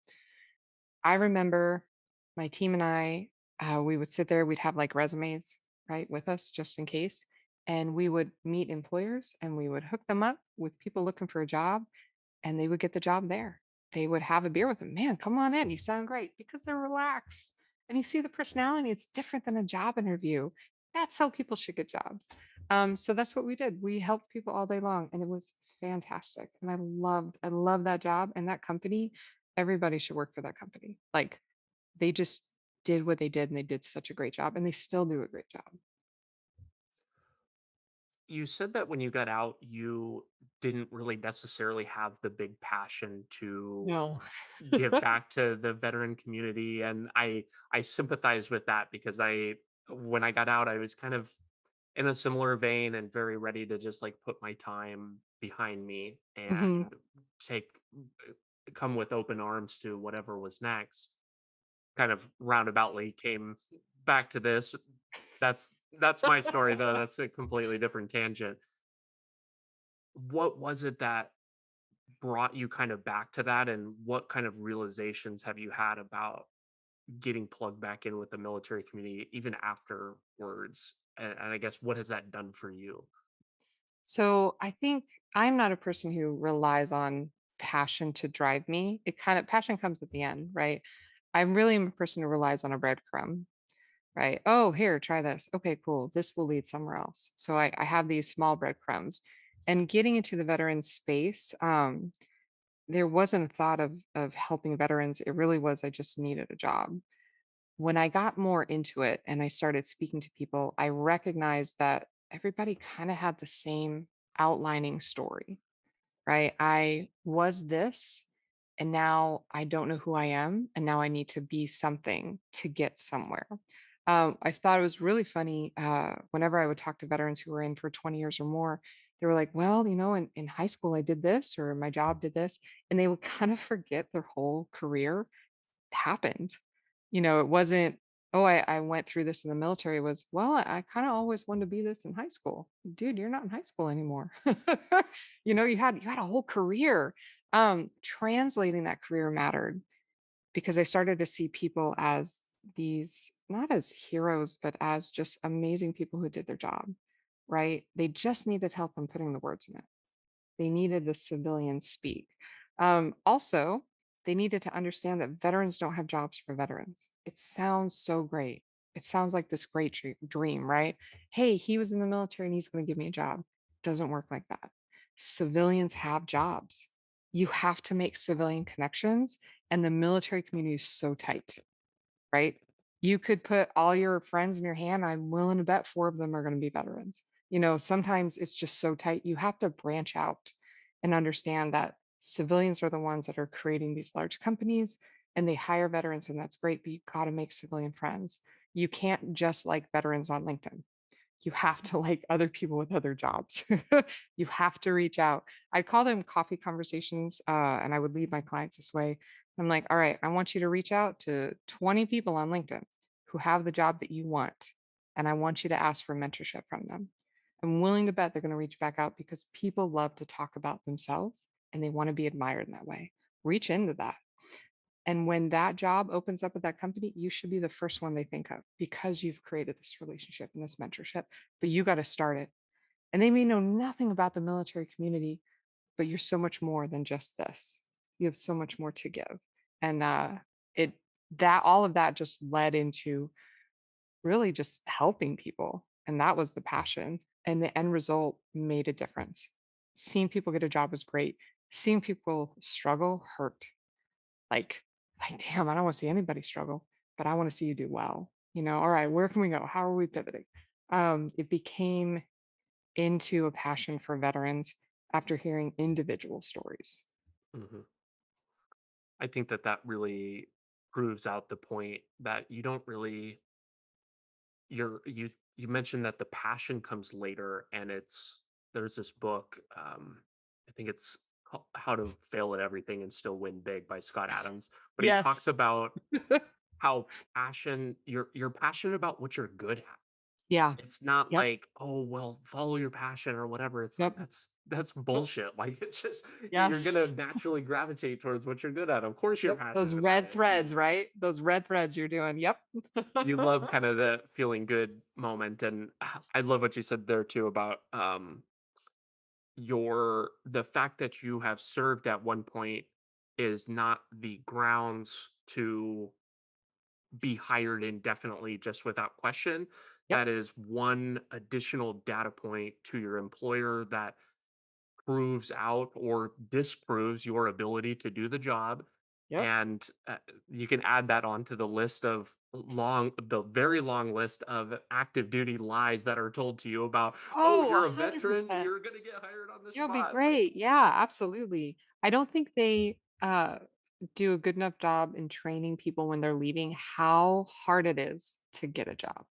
Speaker 2: I remember my team and I, we would sit there, we'd have like resumes, right, with us just in case. and we would meet employers and we would hook them up with people looking for a job, and they would get the job there. They would have a beer with them. Man, come on in. You sound great, because they're relaxed. And you see the personality, it's different than a job interview. That's how people should get jobs. So that's what we did. We helped people all day long, and it was fantastic. And I loved that job and that company. Everybody should work for that company. Like, they just did what they did, and they did such a great job, and they still do a great job.
Speaker 1: You said that when you got out, you didn't really necessarily have the big passion to
Speaker 2: No.
Speaker 1: give back to the veteran community, and I sympathize with that because I when I got out, I was kind of in a similar vein and very ready to just like put my time behind me
Speaker 2: Mhm.
Speaker 1: and take come with open arms to whatever was next. Kind of roundaboutly came back to this. That's my story though. That's a completely different tangent. What was it that brought you kind of back to that, and what kind of realizations have you had about getting plugged back in with the military community even afterwards? And I guess what has that done for you?
Speaker 2: So I think I'm not a person who relies on passion to drive me. It kind of passion comes at the end, right? I really am a person who relies on a breadcrumb, right? Oh, here, try this. Okay, cool. This will lead somewhere else. So I have these small breadcrumbs. And getting into the veteran space, there wasn't a thought of helping veterans. It really was, I just needed a job. When I got more into it and I started speaking to people, I recognized that everybody kind of had the same outlining story, right? I was this, and now I don't know who I am, and now I need to be something to get somewhere. I thought it was really funny, whenever I would talk to veterans who were in for 20 years or more. They were like, well, in high school, I did this, or my job did this. And they would kind of forget their whole career happened. It wasn't, oh, I went through this in the military. It was, well, I kind of always wanted to be this in high school. Dude, you're not in high school anymore. You had a whole career. Translating that career mattered, because I started to see people as these, not as heroes, but as just amazing people who did their job, right? They just needed help in putting the words in it. They needed the civilians speak. Also, they needed to understand that veterans don't have jobs for veterans. It sounds so great. It sounds like this great dream, right? Hey, he was in the military and he's going to give me a job. Doesn't work like that. Civilians have jobs. You have to make civilian connections, and the military community is so tight, right? You could put all your friends in your hand. I'm willing to bet four of them are going to be veterans. Sometimes it's just so tight. You have to branch out and understand that civilians are the ones that are creating these large companies, and they hire veterans, and that's great, but you've got to make civilian friends. You can't just like veterans on LinkedIn. You have to like other people with other jobs. You have to reach out. I call them coffee conversations, and I would lead my clients this way. I'm like, all right, I want you to reach out to 20 people on LinkedIn who have the job that you want, and I want you to ask for mentorship from them. I'm willing to bet they're going to reach back out, because people love to talk about themselves and they want to be admired in that way. Reach into that. And when that job opens up at that company, you should be the first one they think of, because you've created this relationship and this mentorship, but you got to start it. And they may know nothing about the military community, but you're so much more than just this. You have so much more to give. And it that all of that just led into really just helping people. And that was the passion. And the end result made a difference. Seeing people get a job was great. Seeing people struggle hurt. Like, damn, I don't want to see anybody struggle, but I want to see you do well. All right, where can we go? How are we pivoting? It became into a passion for veterans after hearing individual stories.
Speaker 1: Mhm. I think that that really proves out the point that you don't really you mentioned that the passion comes later, and there's this book, I think it's called How to Fail at Everything and Still Win Big by Scott Adams, but he
Speaker 2: Yes.
Speaker 1: talks about how passion you're passionate about what you're good at.
Speaker 2: Yeah.
Speaker 1: It's not
Speaker 2: Yep.
Speaker 1: like, "Oh, well, follow your passion," or whatever. It's like,
Speaker 2: Yep.
Speaker 1: that's
Speaker 2: Nope.
Speaker 1: bullshit. Like, it's just you're
Speaker 2: Yes.
Speaker 1: gonna naturally gravitate towards what you're good at. Of course you're
Speaker 2: Yep. Those
Speaker 1: passionate about
Speaker 2: red
Speaker 1: it.
Speaker 2: threads, right? Those red threads you're doing. Yep.
Speaker 1: You love kind of the feeling good moment, and I love what you said there too about, the fact that you have served at one point is not the grounds to be hired indefinitely just without question.
Speaker 2: Yep.
Speaker 1: That is one additional data point to your employer that proves out or disproves your ability to do the job.
Speaker 2: Yep.
Speaker 1: And you can add that onto the very long list of active duty lies that are told to you about, oh,
Speaker 2: Oh,
Speaker 1: you're a veteran,
Speaker 2: 100%.
Speaker 1: you're going to get hired on the
Speaker 2: You'll be
Speaker 1: spot. Like,
Speaker 2: great. Yeah, absolutely. I don't think they do a good enough job in training people when they're leaving how hard it is to get a job,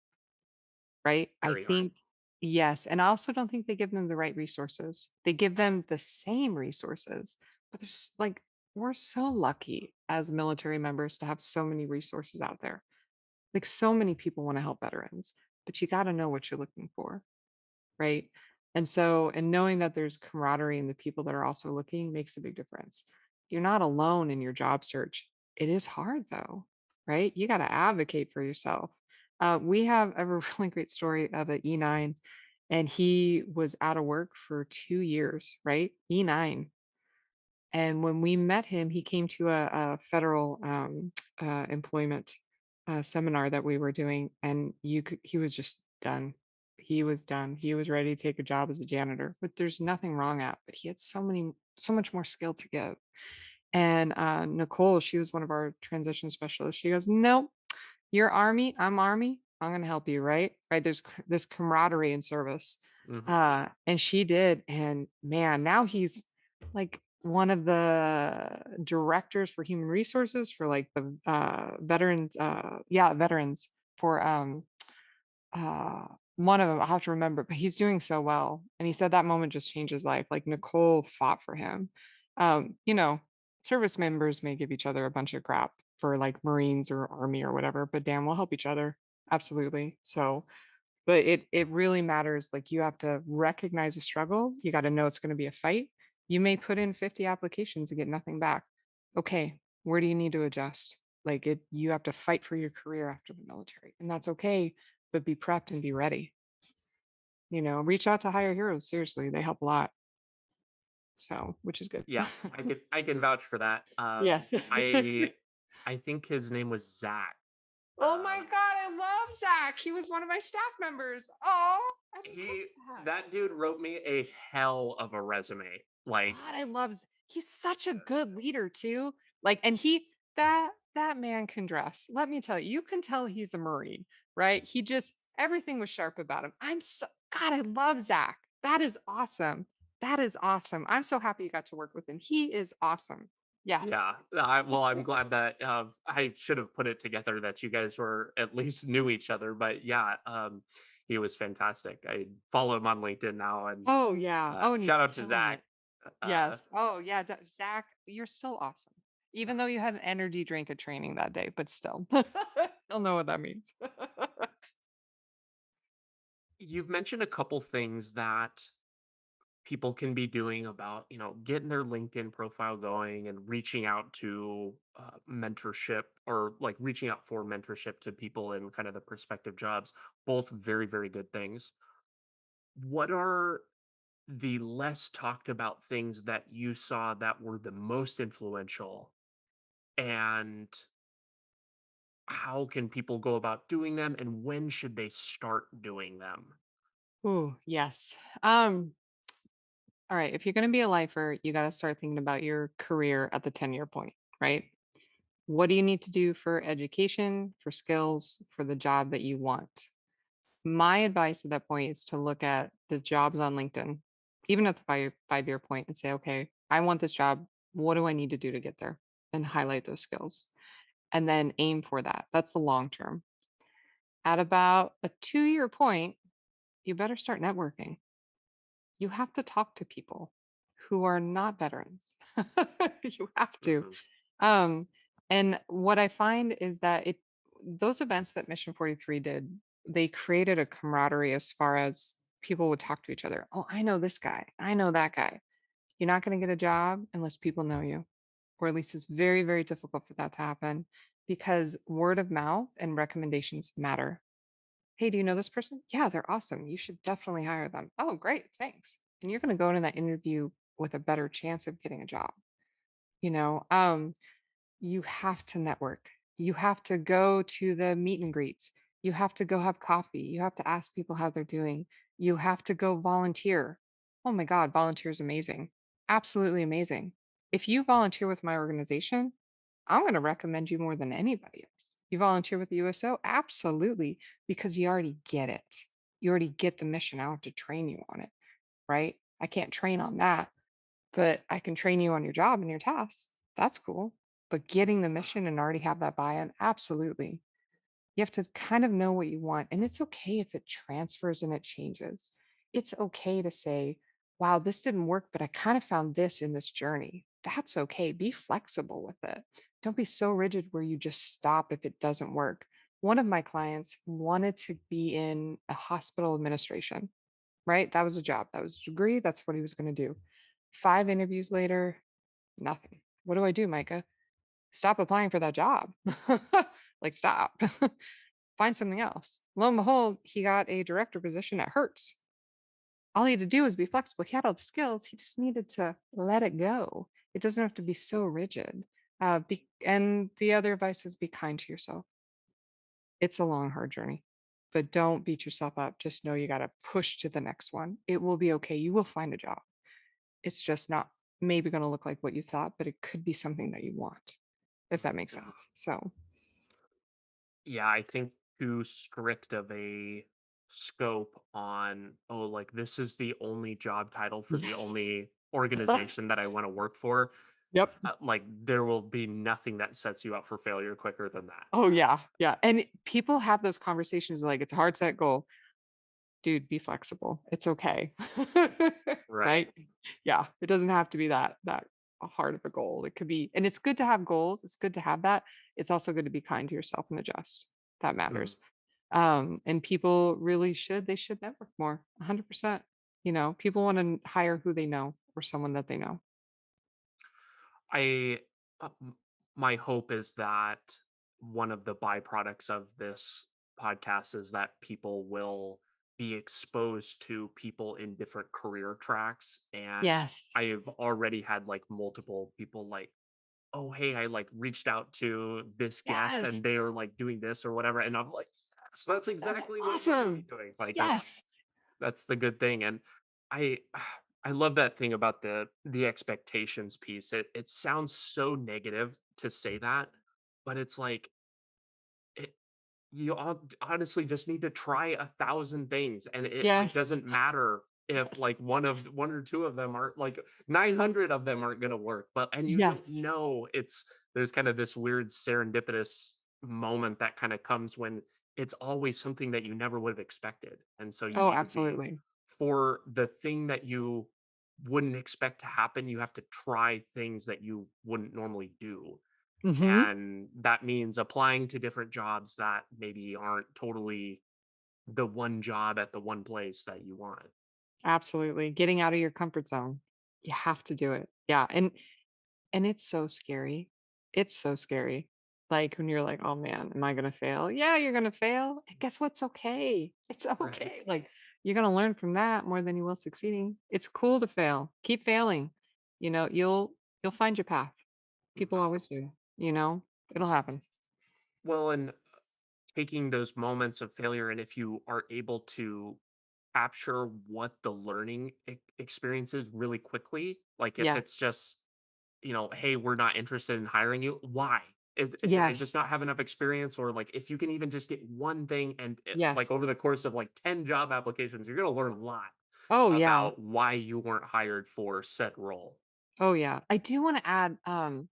Speaker 2: right? I
Speaker 1: very hard.
Speaker 2: think, yes. And I also don't think they give them the right resources. They give them the same resources, but there's like, we're so lucky as military members to have so many resources out there. Like, so many people want to help veterans, but you got to know what you're looking for, right? And so, and knowing that there's camaraderie in the people that are also looking makes a big difference. You're not alone in your job search. It is hard though, right? You got to advocate for yourself. We have a really great story of an E9, and he was out of work for 2 years, right? E9. And when we met him, he came to a federal employment seminar that we were doing, and he was just done. He was done. He was ready to take a job as a janitor, but there's nothing wrong at. But he had so much more skill to give. And Nicole, she was one of our transition specialists. She goes, "Nope, you're Army. I'm Army. I'm going to help you." Right? Right. There's this camaraderie in service.
Speaker 1: Mhm.
Speaker 2: And she did. And man, now he's like one of the directors for human resources for like the veterans. Yeah, veterans for uh, one of them. I'll have to remember, but he's doing so well. And he said that moment just changed his life. Like Nicole fought for him. You know, service members may give each other a bunch of crap for like Marines or Army or whatever, but damn, we'll help each other. Absolutely. So, but it really matters. Like, you have to recognize a struggle. You got to know it's going to be a fight. You may put in 50 applications and get nothing back. Okay, where do you need to adjust? Like, it, you have to fight for your career after the military, and that's okay, but be prepped and be ready. Reach out to higher heroes. Seriously, they help a lot. So, which is good.
Speaker 1: Yeah, I can vouch for that.
Speaker 2: Yes.
Speaker 1: I think his name was Zach.
Speaker 2: Oh my
Speaker 1: Uh,
Speaker 2: God, I love Zach. He was one of my staff members. Oh, I
Speaker 1: he
Speaker 2: love Zach.
Speaker 1: that dude wrote me a hell of a resume. Like,
Speaker 2: God, I love he's such a good leader too. Like, and that man can dress. Let me tell you, you can tell he's a Marine, right? He just everything was sharp about him. God, I love Zach. That is awesome. That is awesome. I'm so happy you got to work with him. He is awesome. Yes.
Speaker 1: yeah, well, I'm glad that I should have put it together that you guys were at least knew each other. But yeah, he was fantastic. I follow him on LinkedIn now, and
Speaker 2: Oh yeah. Oh, and he's
Speaker 1: shout out to
Speaker 2: killing
Speaker 1: Zach.
Speaker 2: it.
Speaker 1: Uh,
Speaker 2: Yes. Oh yeah, Zach, you're still awesome. Even though you had an energy drink at training that day, but still, you'll know what that means.
Speaker 1: you've mentioned a couple things that people can be doing about getting their LinkedIn profile going and reaching out to mentorship, or like reaching out for mentorship to people in kind of the prospective jobs. Both very, very good things. What are the less talked about things that you saw that were the most influential, and how can people go about doing them, and when should they start doing them?
Speaker 2: Oh yes. All right. If you're going to be a lifer, you got to start thinking about your career at the 10-year point, right? What do you need to do for education, for skills, for the job that you want? My advice at that point is to look at the jobs on LinkedIn, even at the 5-year point, and say, okay, I want this job. What do I need to do to get there? And highlight those skills and then aim for that. That's the long term. At about a 2-year point, you better start networking. You have to talk to people who are not veterans. You have to.
Speaker 1: Mhm.
Speaker 2: Um, and what I find is that those events that Mission 43 did they created a camaraderie as far as people would talk to each other. Oh, I know this guy. I know that guy. You're not going to get a job unless people know you, or at least it's very, very difficult for that to happen because word of mouth and recommendations matter. Hey, do you know this person? Yeah, they're awesome. You should definitely hire them. Oh, great. Thanks. And you're going to go into that interview with a better chance of getting a job. You know, you have to network. You have to go to the meet and greets. You have to go have coffee. You have to ask people how they're doing. You have to go volunteer. Oh my God, volunteer is amazing. Absolutely amazing. If you volunteer with my organization, I'm going to recommend you more than anybody else. You volunteer with the USO? Absolutely, because you already get it. You already get the mission. I don't have to train you on it, right? I can't train on that, but I can train you on your job and your tasks. That's cool. But getting the mission and already have that buy in, absolutely. You have to kind of know what you want. And it's okay if it transfers and it changes. It's okay to say, wow, this didn't work, but I kind of found this in this journey. That's okay. Be flexible with it. Don't be so rigid where you just stop if it doesn't work. One of my clients wanted to be in a hospital administration, right? That was a job, that was a degree. That's what he was going to do. 5 interviews later, nothing. What do I do, Micah? Stop applying for that job. Like, stop. Find something else. Lo and behold, he got a director position at Hertz. All he had to do was be flexible. He had all the skills. He just needed to let it go. It doesn't have to be so rigid. And the other advice is be kind to yourself. It's a long, hard journey, but don't beat yourself up. Just know you got to push to the next one. It will be okay. You will find a job. It's just not maybe going to look like what you thought, but it could be something that you want, if that makes sense. So,
Speaker 1: Yeah, I think too strict of a scope on, oh, like this is the only job title for the
Speaker 2: yes.
Speaker 1: only organization that I want to work for.
Speaker 2: Yep.
Speaker 1: Like there will be nothing that sets you up for failure quicker than that.
Speaker 2: Oh, yeah. Yeah. And people have those conversations like it's a hard set goal. Dude, be flexible. It's okay.
Speaker 1: Right.
Speaker 2: Right? Yeah. It doesn't have to be that hard of a goal. It could be, and it's good to have goals. It's good to have that. It's also good to be kind to yourself and adjust. That
Speaker 1: Mm.
Speaker 2: matters. And people really they should network more. 100%. You know, people want to hire who they know or someone that they know.
Speaker 1: I my hope is that one of the byproducts of this podcast is that people will be exposed to people in different career tracks, and
Speaker 2: Yes.
Speaker 1: I've already had like multiple people like, oh hey, I like reached out to this guest
Speaker 2: Yes.
Speaker 1: and they are like doing this or whatever, and I'm like, yes, that's
Speaker 2: That's
Speaker 1: exactly what you need to be
Speaker 2: awesome.
Speaker 1: doing. Like
Speaker 2: Yes.
Speaker 1: that's the good thing. And I I love that thing about the expectations piece. It sounds so negative to say that, but it's like it, you honestly just need to try 1,000 things, and it like
Speaker 2: Yes.
Speaker 1: doesn't matter if
Speaker 2: Yes.
Speaker 1: like one or two of them aren't like 900 of them aren't going to work, but and you don't
Speaker 2: Yes.
Speaker 1: know. It's there's kind of this weird serendipitous moment that kind of comes when it's always something that you never would have expected, and so you
Speaker 2: Oh,
Speaker 1: need to be,
Speaker 2: absolutely.
Speaker 1: for the thing that you wouldn't expect to happen, you have to try things that you wouldn't normally do.
Speaker 2: Mhm.
Speaker 1: And that means applying to different jobs that maybe aren't totally the one job at the one place that you want.
Speaker 2: Absolutely. Getting out of your comfort zone. You have to do it. Yeah, and it's so scary. It's so scary. Like when you're like, "Oh man, am I gonna fail?" Yeah, you're gonna fail. And guess what's okay? It's
Speaker 1: Right.
Speaker 2: okay. Like you're gonna learn from that more than you will succeeding. It's cool to fail. Keep failing. You know, you'll find your path. People always do, you know? It'll happen.
Speaker 1: Well, and taking those moments of failure, and if you are able to capture what the learning experience is really quickly, like if
Speaker 2: Yeah.
Speaker 1: it's just, hey, we're not interested in hiring you. Why? Is it just
Speaker 2: Yes.
Speaker 1: not have enough experience? Or like if you can even just get one thing and like
Speaker 2: Yes.
Speaker 1: over the course of like 10 job applications, you're going to learn a lot
Speaker 2: Oh, yeah.
Speaker 1: about why you weren't hired for said role.
Speaker 2: Oh, yeah. I do wanna add, and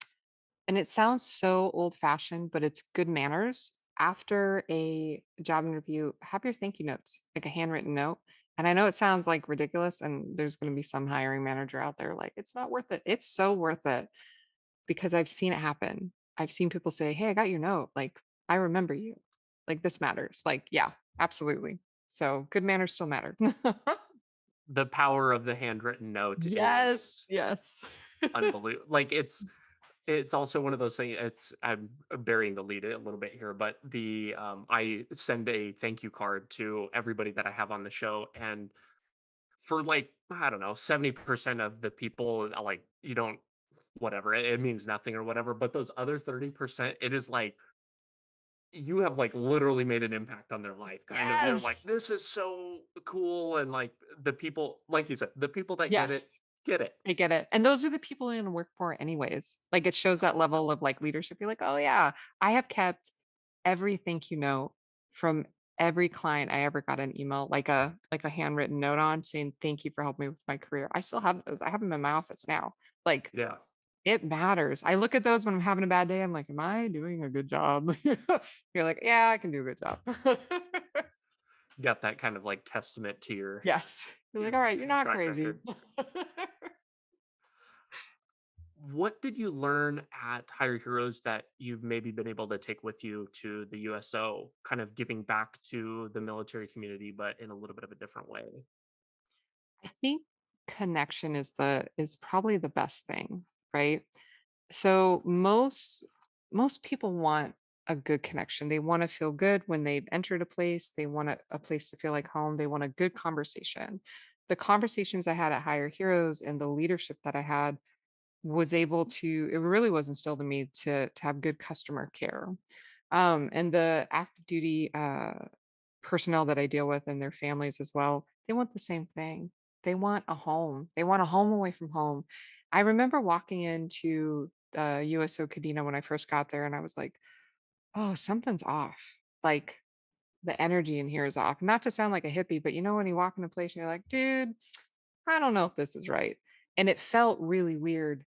Speaker 2: it sounds so old-fashioned, but it's good manners. After a job interview, have your thank you notes, like a handwritten note. And I know it sounds like ridiculous, and there's gonna be some hiring manager out there like, "It's not worth it." It's so worth it because I've seen it happen. I've seen people say, "Hey, I got your note. Like, I remember you. Like, this matters." Like, yeah. Absolutely. So good manners still matter.
Speaker 1: The power of the handwritten note
Speaker 2: Yes,
Speaker 1: is
Speaker 2: yes.
Speaker 1: unbelievable. Like it's also one of those things. It's I'm burying the lead a little bit here, but the I send a thank you card to everybody that I have on the show, and for like I don't know, 70% of the people like you don't whatever it means nothing or whatever, but those other 30%, it is like you have like literally made an impact on their life. Kind of, they're like,
Speaker 2: Yes.
Speaker 1: this is so cool, and like the people, like you said, the people that
Speaker 2: Yes.
Speaker 1: get it.
Speaker 2: I get it. And those are the people you're gonna work for anyways. Like it shows that level of like leadership. You're like, oh yeah, I have kept every thank you note from every client I ever got an email, like a handwritten note on saying thank you for helping me with my career. I still have those. I have them in my office now. Like
Speaker 1: Yeah.
Speaker 2: it matters. I look at those when I'm having a bad day. I'm like, am I doing a good job? You're like, yeah, I can do a good job.
Speaker 1: Got that kind of like testament to
Speaker 2: Yes. You're like,
Speaker 1: your
Speaker 2: all right, you're not
Speaker 1: track
Speaker 2: crazy.
Speaker 1: record. What did you learn at Hire Heroes that you've maybe been able to take with you to the USO, kind of giving back to the military community, but in a little bit of a different way?
Speaker 2: I think connection is probably the best thing, right? So most people want a good connection. They want to feel good when they've entered a place. They want a place to feel like home. They want a good conversation. The conversations I had at Higher Heroes and the leadership that I had was able to, it really was instilled in me to have good customer care. And the active duty personnel that I deal with and their families as well, they want the same thing. They want a home. They want a home away from home. I remember walking into USO Cadena when I first got there and I was like, oh, something's off. Like the energy in here is off. Not to sound like a hippie, but you know, when you walk in a place and you're like, dude, I don't know if this is right. And it felt really weird.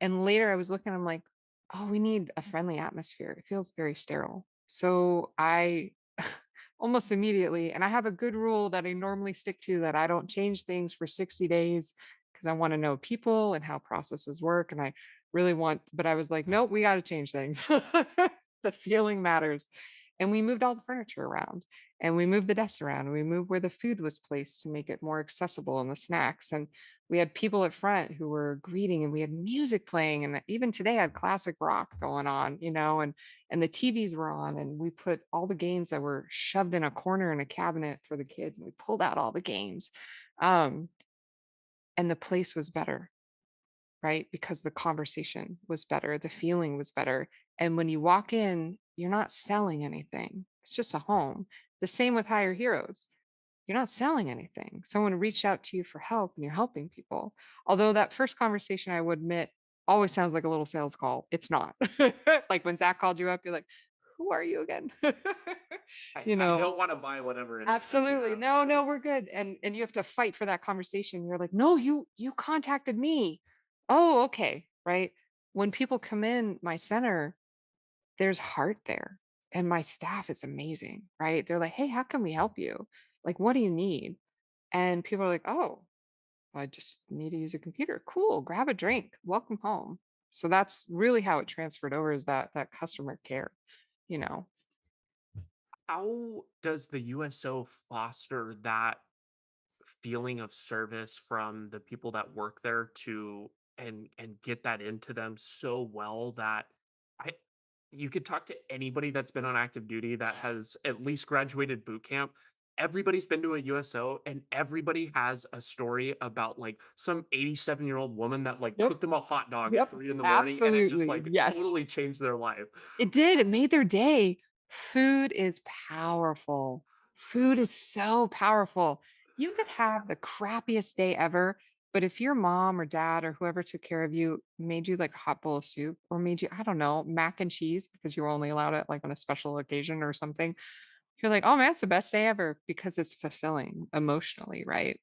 Speaker 2: And later I was looking, I'm like, oh, we need a friendly atmosphere. It feels very sterile. So I almost immediately, and I have a good rule that I normally stick to that I don't change things for 60 days because I want to know people and how processes work. And I really want, but I was like, nope, we got to change things. The feeling matters. And we moved all the furniture around and we moved the desks around and we moved where the food was placed to make it more accessible and the snacks. And we had people at front who were greeting and we had music playing. And even today I had classic rock going on, and the TVs were on and we put all the games that were shoved in a corner in a cabinet for the kids and we pulled out all the games. Um, and the place was better, right? Because the conversation was better, the feeling was better. And when you walk in, you're not selling anything. It's just a home. The same with Higher Heroes. You're not selling anything. Someone reached out to you for help and you're helping people. Although that first conversation, I would admit, always sounds like a little sales call. It's not. Like when Zach called you up, you're like, who are you again? you
Speaker 1: I
Speaker 2: know,
Speaker 1: don't want to buy whatever it is that you
Speaker 2: absolutely.
Speaker 1: have.
Speaker 2: No, no, we're good. And you have to fight for that conversation. You're like, no, you contacted me. Oh, okay. Right. When people come in my center, there's heart there. And my staff is amazing, right? They're like, hey, how can we help you? Like, what do you need? And people are like, oh, I just need to use a computer. Cool, grab a drink. Welcome home. So that's really how it transferred over is that customer care, you know.
Speaker 1: How does the USO foster that feeling of service from the people that work there to and get that into them so well that I you could talk to anybody that's been on active duty that has at least graduated boot camp. Everybody's been to a USO and everybody has a story about like some 87-year-old woman that like
Speaker 2: Yep.
Speaker 1: cooked them a hot dog at
Speaker 2: Yep.
Speaker 1: 3 in the morning and it just
Speaker 2: Absolutely.
Speaker 1: like
Speaker 2: Yes.
Speaker 1: totally changed their life.
Speaker 2: It did. It made their day. Food is powerful. Food is so powerful. You could have the crappiest day ever, but if your mom or dad or whoever took care of you made you like a hot bowl of soup or made you, I don't know, mac and cheese because you were only allowed it like on a special occasion or something, you're like, oh man, it's the best day ever because it's fulfilling emotionally, right?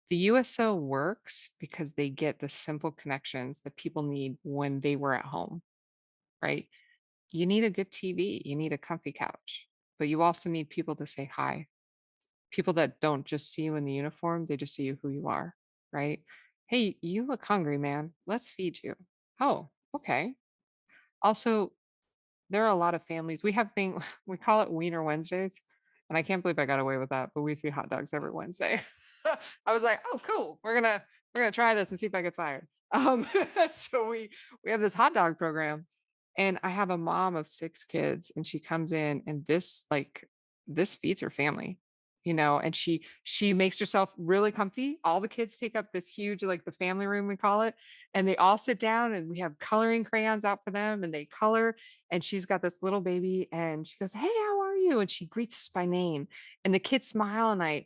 Speaker 2: The USO works because they get the simple connections that people need when they were at home, right? You need a good TV, you need a comfy couch, but you also need people to say hi. People that don't just see you in the uniform, they just see you who you are, right? Hey, you look hungry, man. Let's feed you. Oh, okay. Also, there are a lot of families. We have thing we call it Wiener Wednesdays. And I can't believe I got away with that, but we feed hot dogs every Wednesday. I was like, oh, cool. We're gonna try this and see if I get fired. So we have this hot dog program, and I have a mom of 6 kids, and she comes in, and this feeds her family, and she makes herself really comfy. All the kids take up this huge, like the family room, we call it, and they all sit down, and we have coloring crayons out for them, and they color. And she's got this little baby, and she goes, "Hey, how are you?" And she greets us by name, and the kids smile, and I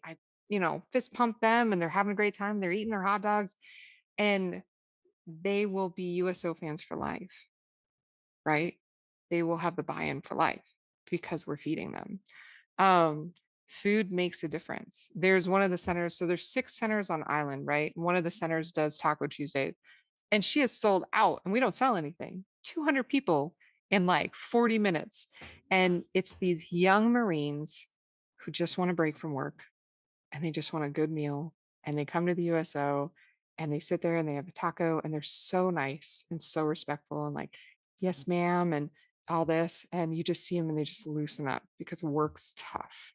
Speaker 2: fist pump them, and they're having a great time. They're eating their hot dogs, and they will be USO fans for life, right? They will have the buy-in for life because we're feeding them. Um, Food makes a difference. There's one of the centers, so there's 6 centers on island, right? One of the centers does Taco Tuesday, and she is sold out, and we don't sell anything. 200 people in like 40 minutes. And it's these young Marines who just want to break from work, and they just want a good meal, and they come to the USO, and they sit there and they have a taco, and they're so nice and so respectful and like, yes, ma'am, and all this. And you just see them and they just loosen up because work's tough,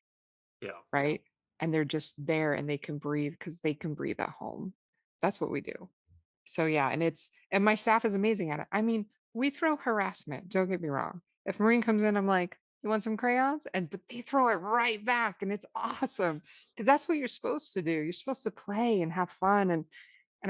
Speaker 1: Yeah.
Speaker 2: right? And they're just there and they can breathe because they can breathe at home. That's what we do. So yeah, and my staff is amazing at it. I mean, we throw harassment, don't get me wrong. If Marine comes in, I'm like, "You want some crayons?" But they throw it right back, and it's awesome because that's what you're supposed to do. You're supposed to play and have fun, and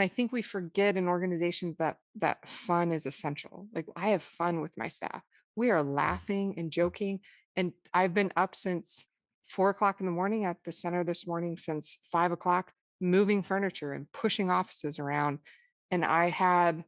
Speaker 2: I think we forget in organizations that fun is essential. Like, I have fun with my staff. We are laughing and joking, and I've been up since 4 o'clock in the morning at the center this morning, since 5 o'clock, moving furniture and pushing offices around. And I had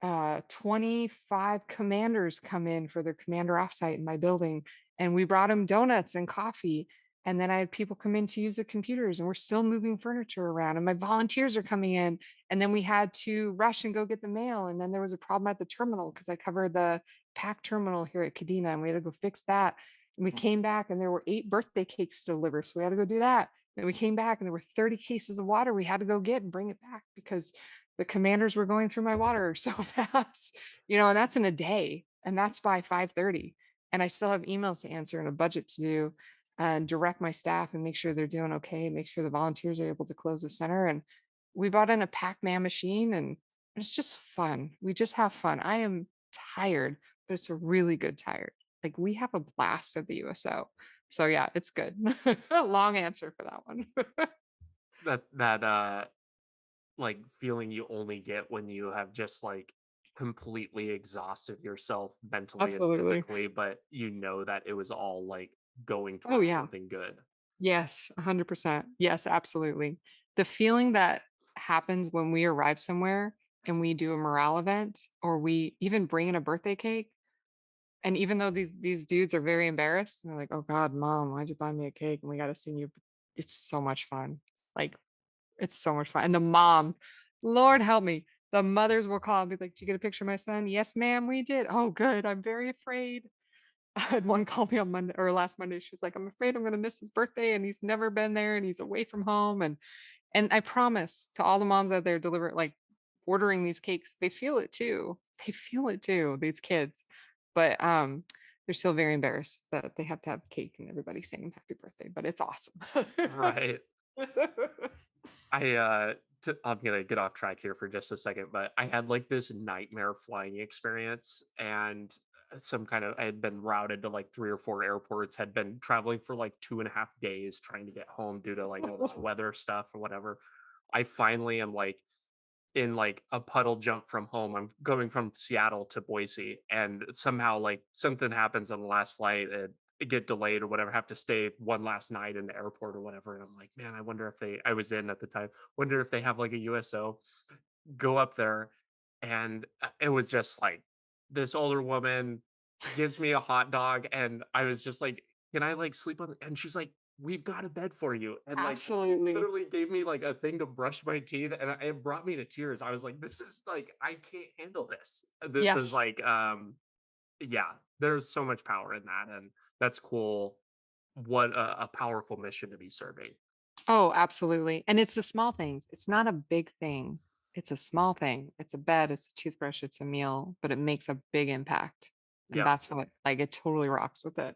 Speaker 2: 25 commanders come in for their commander offsite in my building, and we brought them donuts and coffee. And then I had people come in to use the computers, and we're still moving furniture around, and my volunteers are coming in. And then we had to rush and go get the mail. And then there was a problem at the terminal because I covered the pack terminal here at Kadena, and we had to go fix that. And we came back, and there were 8 birthday cakes to deliver. So we had to go do that. Then we came back, and there were 30 cases of water we had to go get and bring it back because the commanders were going through my water so fast, and that's in a day, and that's by 5:30. And I still have emails to answer and a budget to do, and direct my staff and make sure they're doing okay, make sure the volunteers are able to close the center. And we bought in a Pac-Man machine, and it's just fun. We just have fun. I am tired, but it's a really good tired. Like, we have a blast at the USO. So yeah, it's good. Long answer for that one.
Speaker 1: That like feeling you only get when you have just like completely exhausted yourself mentally and
Speaker 2: Absolutely.
Speaker 1: physically, but you know that it was all like going
Speaker 2: Oh
Speaker 1: towards
Speaker 2: yeah.
Speaker 1: something good.
Speaker 2: Yes, 100%. Yes, absolutely. The feeling that happens when we arrive somewhere and we do a morale event, or we even bring in a birthday cake, and even though these dudes are very embarrassed, and they're like, "Oh God, mom, why'd you buy me a cake? And we got to sing you." It's so much fun. Like, it's so much fun. And the moms, Lord help me, the mothers will call and be like, "Did you get a picture of my son?" "Yes, ma'am, we did." "Oh, good. I'm very afraid." I had one call me on Monday or last Monday. She was like, "I'm afraid I'm gonna miss his birthday, and he's never been there, and he's away from home." And I promise to all the moms out there ordering these cakes, they feel it too. They feel it too, these kids. But they're still very embarrassed that they have to have cake and everybody singing happy birthday, but it's awesome.
Speaker 1: Right. I'm gonna get off track here for just a second, but I had like this nightmare flying experience, and I had been routed to like 3 or 4 airports, had been traveling for like 2.5 days trying to get home due to like all this weather stuff or whatever. I finally am like in like a puddle jump from home. I'm going from Seattle to Boise, and somehow like something happens on the last flight and it get delayed or whatever. Have to stay one last night in the airport or whatever. And I'm like, man, I wonder if I was in at the time. Wonder if they have like a USO. Go up there, and it was just like this older woman gives me a hot dog, and I was just like, "Can I like sleep on?" And she's like, "We've got a bed for you," and like
Speaker 2: Absolutely.
Speaker 1: literally gave me like a thing to brush my teeth, and it brought me to tears. I was like, "This is like I can't handle this. This is
Speaker 2: Yes.
Speaker 1: like yeah." There's so much power in that, and that's cool. What a powerful mission to be serving.
Speaker 2: Oh, absolutely. And it's the small things. It's not a big thing. It's a small thing. It's a bed, it's a toothbrush, it's a meal, but it makes a big impact. And
Speaker 1: Yeah.
Speaker 2: that's what, like, it totally rocks with it.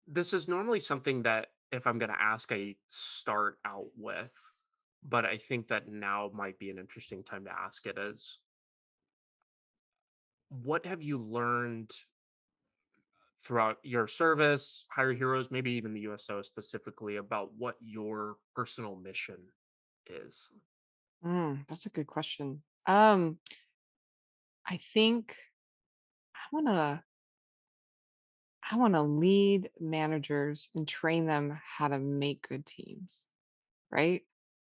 Speaker 1: This is normally something that if I'm going to ask, I start out with, but I think that now might be an interesting time to ask it is what have you learned throughout your service, higher heroes, maybe even the USO specifically about what your personal mission is?
Speaker 2: That's a good question. I think I wanna I wanna lead managers and train them how to make good teams, right?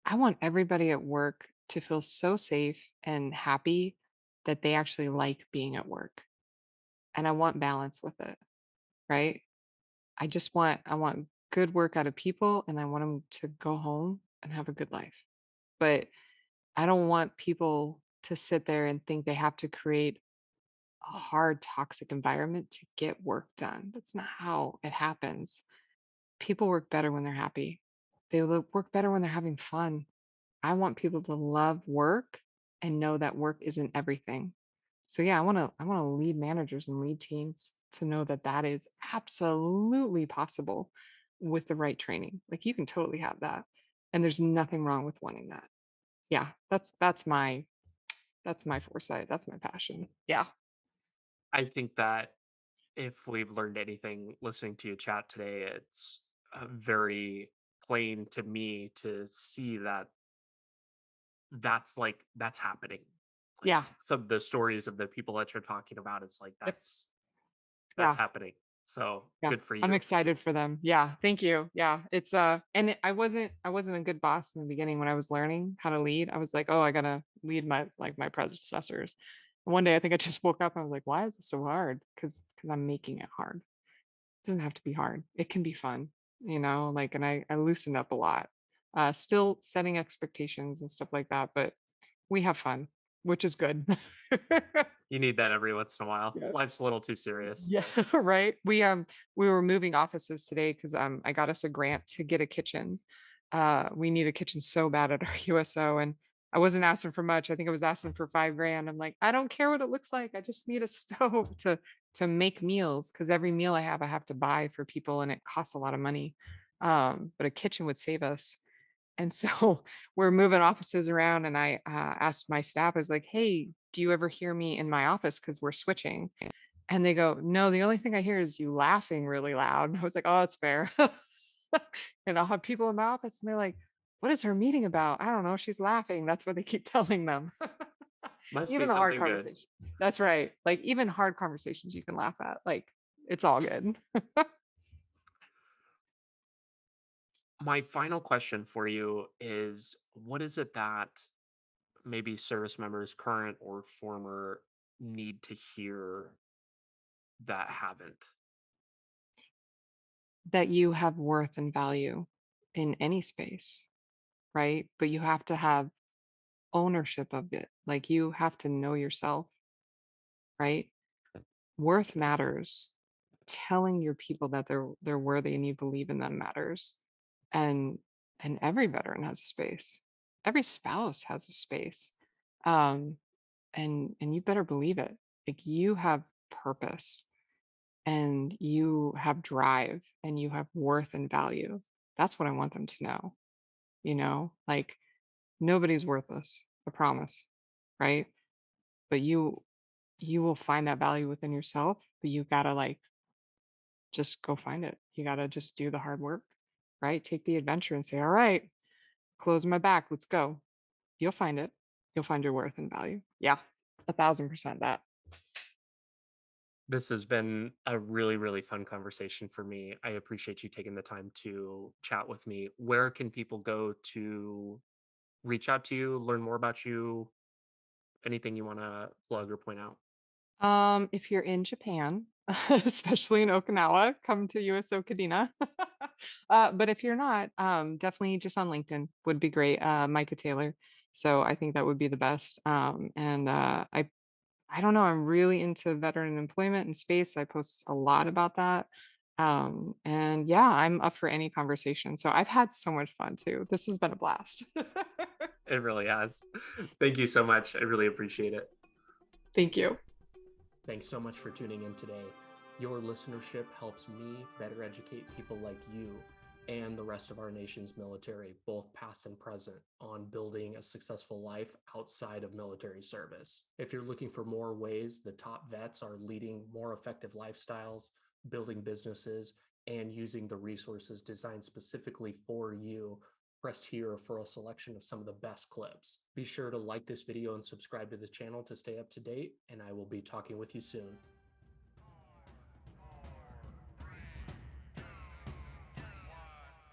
Speaker 2: I want everybody at work to feel so safe and happy that they actually like being at work. And I want balance with it, right? I want good work out of people and I want them to go home and have a good life. But I don't want people to sit there and think they have to create a hard, toxic environment to get work done. That's not how it happens. People work better when they're happy. Work better when they're having fun. I want people to love work and know that work isn't everything. So yeah, I want to lead managers and lead teams to know that that is absolutely possible with the right training. Like you can totally have that. And there's nothing wrong with wanting that. Yeah, that's my foresight. That's my passion. Yeah.
Speaker 1: I think that if we've learned anything listening to you chat today, it's very plain to me to see that that's happening. Like
Speaker 2: Yeah.
Speaker 1: some of the stories of the people that you're talking about, it's like
Speaker 2: Yep.
Speaker 1: that's
Speaker 2: Yeah.
Speaker 1: happening. So
Speaker 2: Yeah.
Speaker 1: good for
Speaker 2: I'm
Speaker 1: you.
Speaker 2: excited for them. Yeah. Thank you. Yeah. It's I wasn't a good boss in the beginning when I was learning how to lead. I was like, oh, I gotta lead my predecessors. And one day I think I just woke up and I was like, why is this so hard? Because I'm making it hard. It doesn't have to be hard. It can be fun, like and I loosened up a lot. Still setting expectations and stuff like that, but we have fun, which is good.
Speaker 1: You need that every once in a while.
Speaker 2: Yeah.
Speaker 1: Life's a little too serious.
Speaker 2: Yeah, right. We were moving offices today because I got us a grant to get a kitchen. We need a kitchen so bad at our USO, and I wasn't asking for much. I think I was asking for 5 grand. I'm like, I don't care what it looks like. I just need a stove to make meals because every meal I have to buy for people, and it costs a lot of money. But a kitchen would save us. And so we're moving offices around, and I asked my staff, I was like, hey, do you ever hear me in my office? Because we're switching. And they go, no, the only thing I hear is you laughing really loud. I was like, oh, that's fair. And I'll have people in my office and they're like, what is her meeting about? I don't know. She's laughing. That's what they keep telling them.
Speaker 1: Must be
Speaker 2: Even the hard
Speaker 1: something good.
Speaker 2: conversation. That's right. Like even hard conversations you can laugh at. Like it's all good.
Speaker 1: My final question for you is what is it that maybe service members, current or former, need to hear that haven't?
Speaker 2: That you have worth and value in any space, right? But you have to have ownership of it. Like you have to know yourself, right? Worth matters. Telling your people that they're worthy and you believe in them matters. And and every veteran has a space. Every spouse has a space. Um and you better believe it. Like you have purpose and you have drive and you have worth and value. That's what I want them to know, Like nobody's worthless, I promise, right? But you will find that value within yourself, but you gotta like just go find it. You gotta just do the hard work, right? Take the adventure and say, all right, close my back, let's go. You'll find it. You'll find your worth and value. Yeah, 1,000% that.
Speaker 1: This has been a really, really fun conversation for me. I appreciate you taking the time to chat with me. Where can people go to reach out to you, learn more about you, anything you want to plug or point out?
Speaker 2: If you're in Japan, especially in Okinawa, come to USO Kadena. But if you're not, definitely just on LinkedIn would be great. Micah Taylor. So I think that would be the best. And I don't know. I'm really into veteran employment and space. I post a lot about that. And yeah, I'm up for any conversation. So I've had so much fun too. This has been a blast.
Speaker 1: It really has. Thank you so much. I really appreciate it.
Speaker 2: Thank you.
Speaker 1: Thanks so much for tuning in today. Your listenership helps me better educate people like you and the rest of our nation's military, both past and present, on building a successful life outside of military service. If you're looking for more ways the top vets are leading more effective lifestyles, building businesses, and using the resources designed specifically for you, press here for a selection of some of the best clips. Be sure to like this video and subscribe to the channel to stay up to date, and I will be talking with you soon.